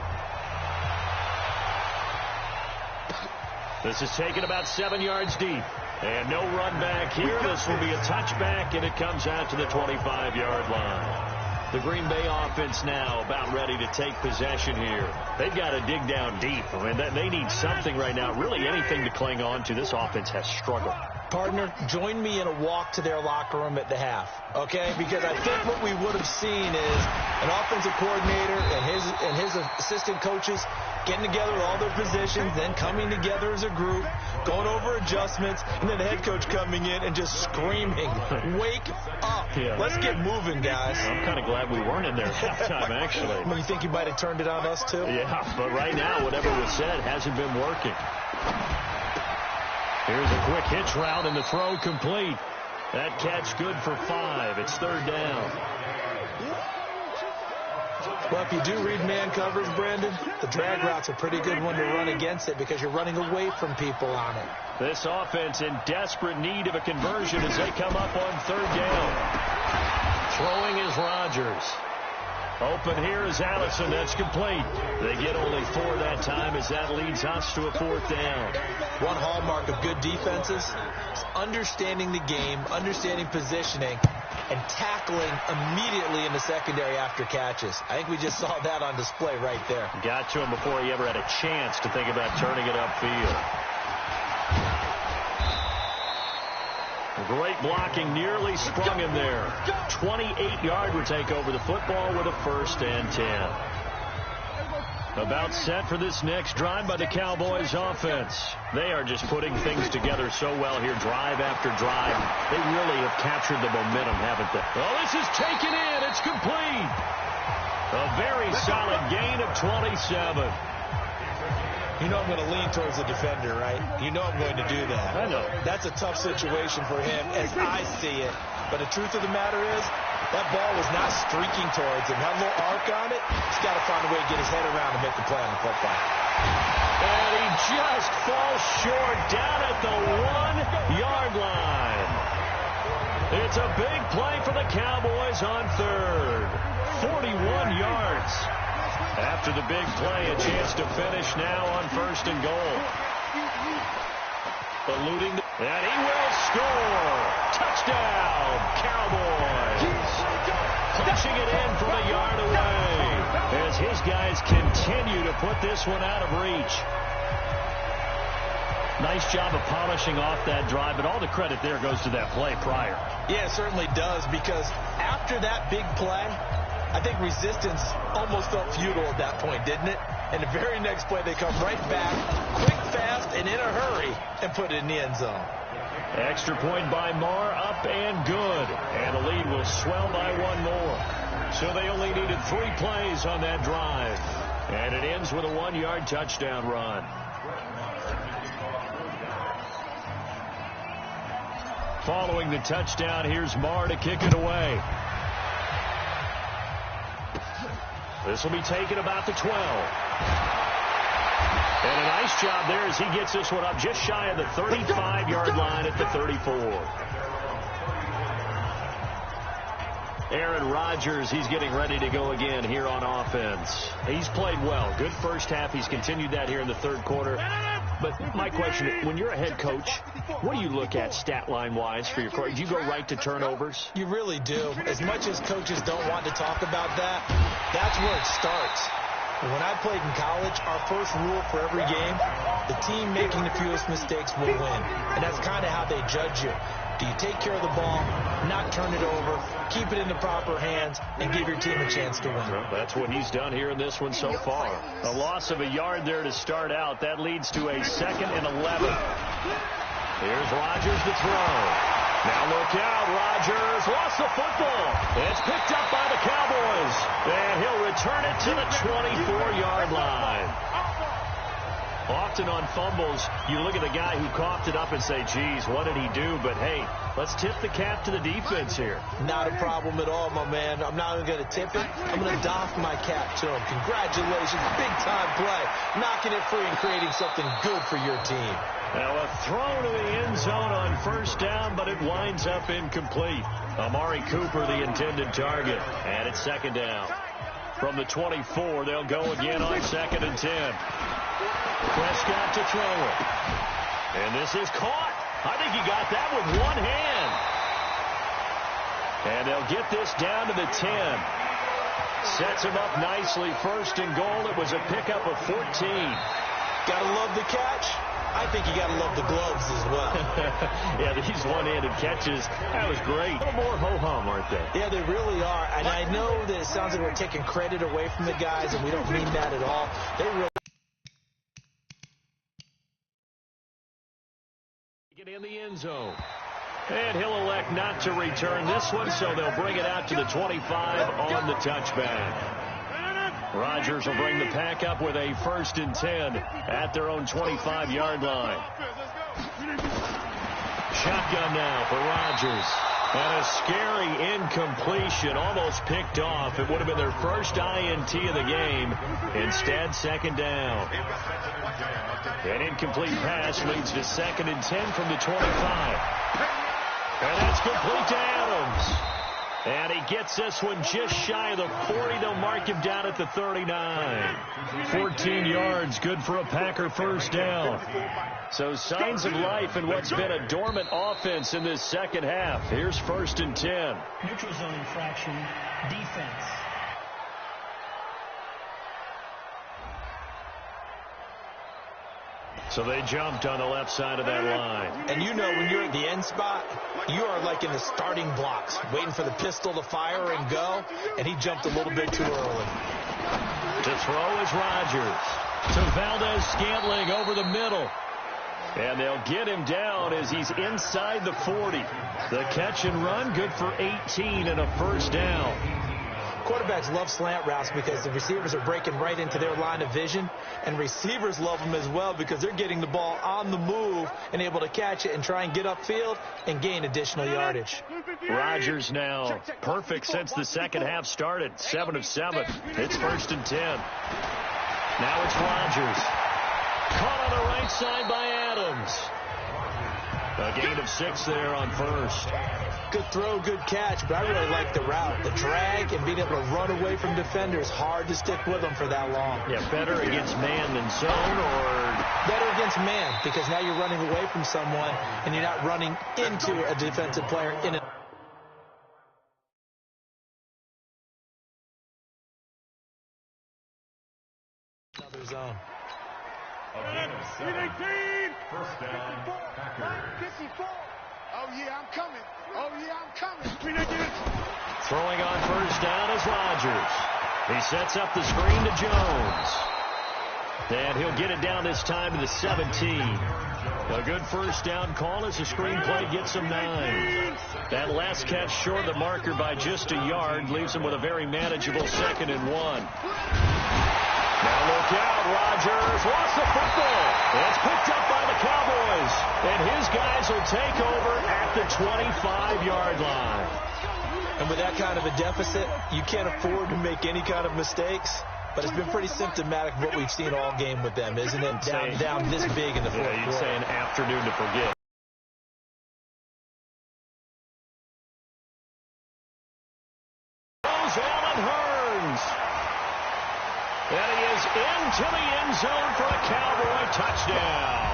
This is taken about 7 yards deep. And no run back here. This will be a touchback, and it comes out to the 25-yard line. The Green Bay offense now about ready to take possession here. They've got to dig down deep. I mean, they need something right now, really anything to cling on to. This offense has struggled. Partner, join me in a walk to their locker room at the half, okay? Because I think what we would have seen is an offensive coordinator and his assistant coaches getting together with all their positions, then coming together as a group, going over adjustments, and then the head coach coming in and just screaming, wake up. Yeah. Let's get moving, guys. I'm kind of glad we weren't in there at halftime, actually. Well, you think you might have turned it on us, too? Yeah, but right now, whatever was said hasn't been working. Here's a quick hitch route, and the throw complete. That catch good for 5. It's 3rd down. Well, if you do read man coverage, Brandon, the drag route's a pretty good one to run against it because you're running away from people on it. This offense in desperate need of a conversion as they come up on 3rd down. Throwing is Rodgers. Open here is Allison. That's complete. They get only 4 that time as that leads us to a 4th down. One hallmark of good defenses is understanding the game, understanding positioning, and tackling immediately in the secondary after catches. I think we just saw that on display right there. Got to him before he ever had a chance to think about turning it upfield. Great blocking, nearly sprung him there. 28-yard would take over the football with a 1st and 10. About set for this next drive by the Cowboys offense. They are just putting things together so well here, drive after drive. They really have captured the momentum, haven't they? Oh, this is taken in. It's complete. A very solid gain of 27. You know I'm going to lean towards the defender, right? You know I'm going to do that. I know. That's a tough situation for him as I see it. But the truth of the matter is, that ball was not streaking towards him. Had a little arc on it. He's got to find a way to get his head around and make the play on the football. And he just falls short down at the 1-yard line. It's a big play for the Cowboys on 3rd. 41 yards. After the big play, a chance to finish now on 1st and goal. Eluding, and he will score. Touchdown, Cowboys. Pushing it in from a yard away as his guys continue to put this one out of reach. Nice job of polishing off that drive, but all the credit there goes to that play prior. Yeah, it certainly does, because after that big play, I think resistance almost felt futile at that point, didn't it? And the very next play, they come right back, quick, fast, and in a hurry, and put it in the end zone. Extra point by Marr, up and good. And the lead will swell by one more. So they only needed 3 plays on that drive. And it ends with a 1-yard touchdown run. Following the touchdown, here's Marr to kick it away. This will be taken about the 12. And a nice job there as he gets this one up just shy of the 35-yard line at the 34. Aaron Rodgers, he's getting ready to go again here on offense. He's played well. Good first half. He's continued that here in the third quarter. But my question, when you're a head coach, what do you look at stat line-wise for your court? Do you go right to turnovers? You really do. As much as coaches don't want to talk about that, that's where it starts. When I played in college, our first rule for every game, the team making the fewest mistakes will win. And that's kind of how they judge you. Do you take care of the ball, not turn it over, keep it in the proper hands, and give your team a chance to win? Well, that's what he's done here in this one so far. A loss of a yard there to start out. That leads to a 2nd and 11. Here's Rodgers to throw. Now look out, Rodgers lost the football. It's picked up by the Cowboys. And he'll return it to the 24-yard line. Often on fumbles, you look at the guy who coughed it up and say, geez, what did he do? But, hey, let's tip the cap to the defense here. Not a problem at all, my man. I'm not even going to tip it. I'm going to doff my cap to him. Congratulations. Big-time play. Knocking it free and creating something good for your team. Now a throw to the end zone on first down, but it winds up incomplete. Amari Cooper, the intended target. And it's 2nd down. From the 24, they'll go again on 2nd and 10. Prescott to throw it. And this is caught. I think he got that with one hand. And they'll get this down to the 10. Sets him up nicely. 1st and goal. It was a pickup of 14. Gotta love the catch. I think you gotta love the gloves as well. Yeah, these one-handed catches, that was great. A little more ho-hum, aren't they? Yeah, they really are. And I know that it sounds like we're taking credit away from the guys, and we don't mean that at all. They really get in the end zone. And he'll elect not to return this one, so they'll bring it out to the 25 on the touchback. Rodgers will bring the pack up with a 1st and 10 at their own 25-yard line. Shotgun now for Rodgers. And a scary incompletion, almost picked off. It would have been their first INT of the game. Instead, 2nd down. An incomplete pass leads to 2nd and 10 from the 25. And that's complete to Adams. And he gets this one just shy of the 40. They'll mark him down at the 39. 14 yards, good for a Packer first down. So signs of life in what's been a dormant offense in this second half. Here's 1st and 10. Neutral zone infraction, defense. So they jumped on the left side of that line. And you know when you're at the end spot, you are like in the starting blocks, waiting for the pistol to fire and go, and he jumped a little bit too early. To throw is Rodgers. To Valdez-Scantling over the middle. And they'll get him down as he's inside the 40. The catch and run, good for 18 and a first down. Quarterbacks love slant routes because the receivers are breaking right into their line of vision, and receivers love them as well because they're getting the ball on the move and able to catch it and try and get upfield and gain additional yardage. Rodgers now perfect since the second half started. 7 of 7. It's 1st and 10. Now it's Rodgers. Caught on the right side by Adams. A gain of 6 there on 1st. Good throw, good catch, but I really like the route. The drag and being able to run away from defenders, hard to stick with them for that long. Yeah, better against man than zone, or better against man, because now you're running away from someone and you're not running into a defensive player in it. Another zone. First down, Packers. 54. Oh, yeah, I'm coming. Oh, yeah, I'm coming. Throwing on first down is Rodgers. He sets up the screen to Jones. And he'll get it down this time to the 17. A good first down call as the screenplay gets him 9. That last catch short of the marker by just a yard leaves him with a very manageable 2nd and 1. Now look out, Rodgers lost the football. It's picked up by the Cowboys. And his guys will take over at the 25-yard line. And with that kind of a deficit, you can't afford to make any kind of mistakes. But it's been pretty symptomatic of what we've seen all game with them, isn't it? Down this big in the fourth quarter. You'd say an afternoon to forget. Goes Allen Hurns. And he is into the end zone for a Cowboy touchdown.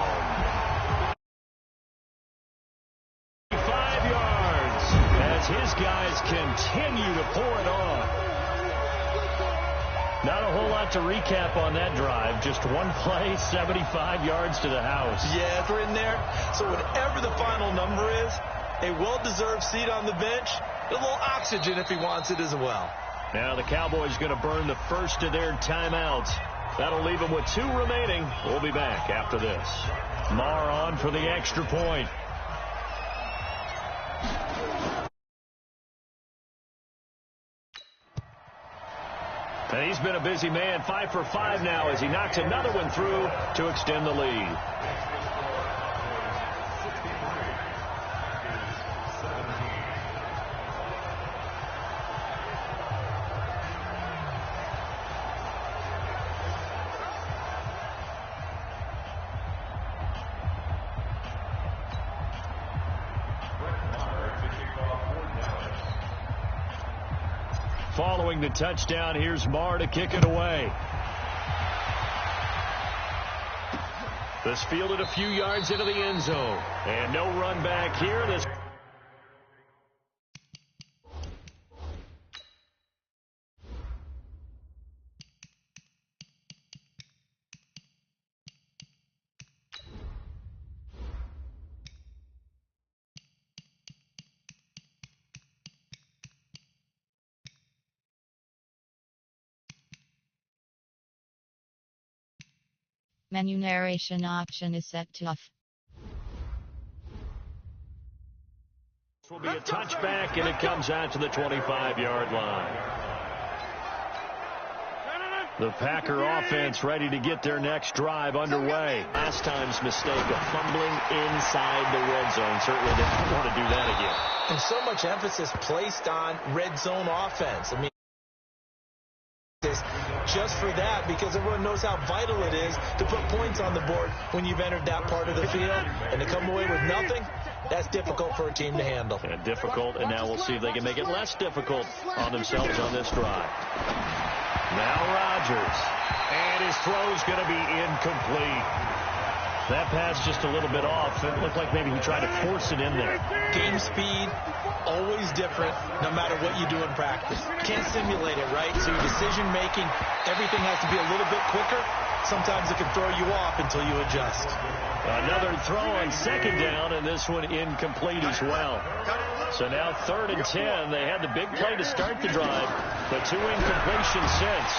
5 yards as his guys continue to pour it on. Not a whole lot to recap on that drive. Just one play, 75 yards to the house. Yeah, it's written there. So whatever the final number is, a well-deserved seat on the bench, a little oxygen if he wants it as well. Now the Cowboys going to burn the first of their timeouts. That'll leave them with 2 remaining. We'll be back after this. Marr on for the extra point. And he's been a busy man, 5 for 5 now as he knocks another one through to extend the lead. Following the touchdown, here's Marr to kick it away. This fielded a few yards into the end zone. And no run back here. This Menu narration option is set to off. This will be a touchback, and it comes out to the 25-yard line. The Packer offense ready to get their next drive underway. Last time's mistake of fumbling inside the red zone. Certainly didn't want to do that again. And so much emphasis placed on red zone offense. I mean, just for that, because everyone knows how vital it is to put points on the board when you've entered that part of the field. And to come away with nothing, that's difficult for a team to handle. And difficult, and now we'll see if they can make it less difficult on themselves on this drive. Now Rodgers. And his throw's going to be incomplete. That pass just a little bit off. It looked like maybe he tried to force it in there. Game speed, always different, no matter what you do in practice. Can't simulate it, right? So your decision-making, everything has to be a little bit quicker. Sometimes it can throw you off until you adjust. Another throw on second down, and this one incomplete as well. So now 3rd and 10. They had the big play to start the drive, but 2 incompletions since.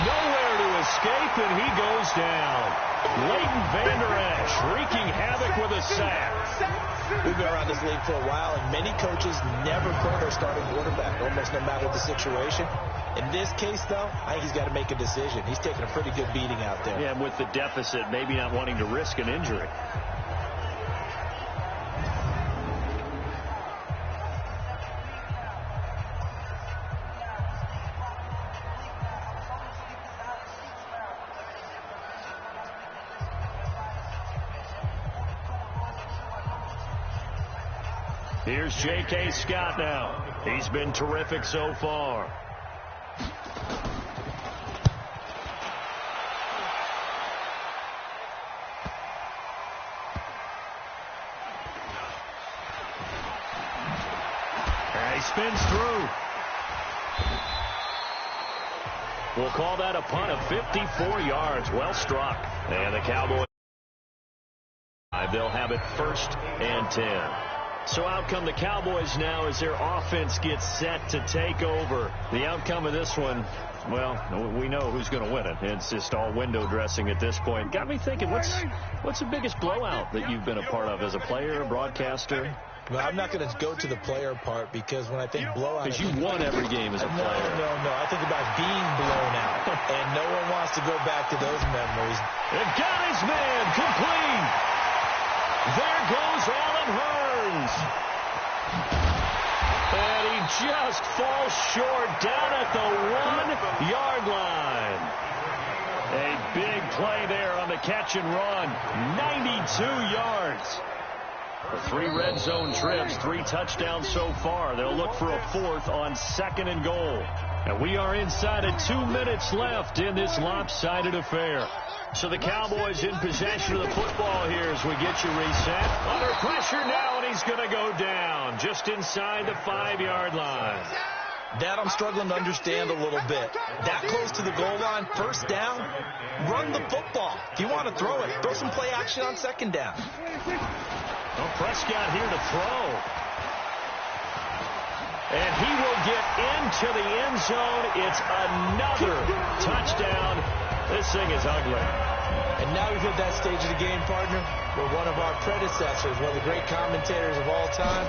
Nowhere to escape, and he goes down. Leighton Vander Esch wreaking havoc with a sack. We've been around this league for a while, and many coaches never throw their starting quarterback, almost no matter the situation. In this case, though, I think he's got to make a decision. He's taking a pretty good beating out there. Yeah, and with the deficit, maybe not wanting to risk an injury. Here's J.K. Scott now. He's been terrific so far. And he spins through. We'll call that a punt of 54 yards. Well struck. And the Cowboys, they'll have it 1st and 10. So out come the Cowboys now as their offense gets set to take over. The outcome of this one, well, we know who's going to win it. It's just all window dressing at this point. Got me thinking, what's the biggest blowout that you've been a part of as a player, broadcaster? Well, I'm not going to go to the player part because when I think blowout... Because you won every game as a player. No. I think about being blown out. And no one wants to go back to those memories. It got his man complete. There goes Allen Hurns. And he just falls short down at the 1-yard line. A big play there on the catch and run. 92 yards. The 3 red zone trips, 3 touchdowns so far. They'll look for a 4th on 2nd and goal. And we are inside of 2 minutes left in this lopsided affair. So the Cowboys in possession of the football here as we get you reset. Under pressure now, and he's going to go down just inside the 5-yard line. That I'm struggling to understand a little bit. That close to the goal line, first down, run the football. If you want to throw it, throw some play action on 2nd down. Well, Prescott here to throw. And he will get into the end zone. It's another touchdown. This thing is ugly. And now we've hit that stage of the game, partner, where one of our predecessors, one of the great commentators of all time,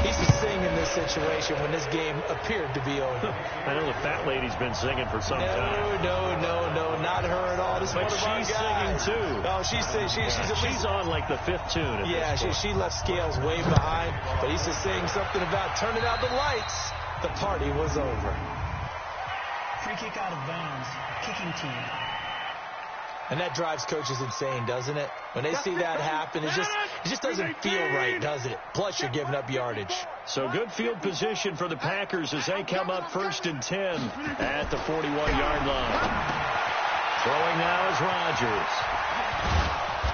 he's singing in this situation when this game appeared to be over. I know the fat lady's been singing for some time. No, not her at all. This but is one of she's our guys. singing too. Oh, she's on like the 5th tune. She left Scales way behind, but he's just saying something about turning out the lights. The party was over. Free kick out of bounds. Kicking team. And that drives coaches insane, doesn't it? When they see that happen, it just doesn't feel right, doesn't it? Plus, you're giving up yardage. So good field position for the Packers as they come up 1st and 10 at the 41-yard line. Throwing now is Rodgers.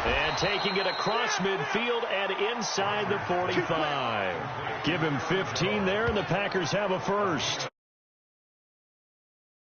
And taking it across midfield and inside the 45. Give him 15 there, and the Packers have a first.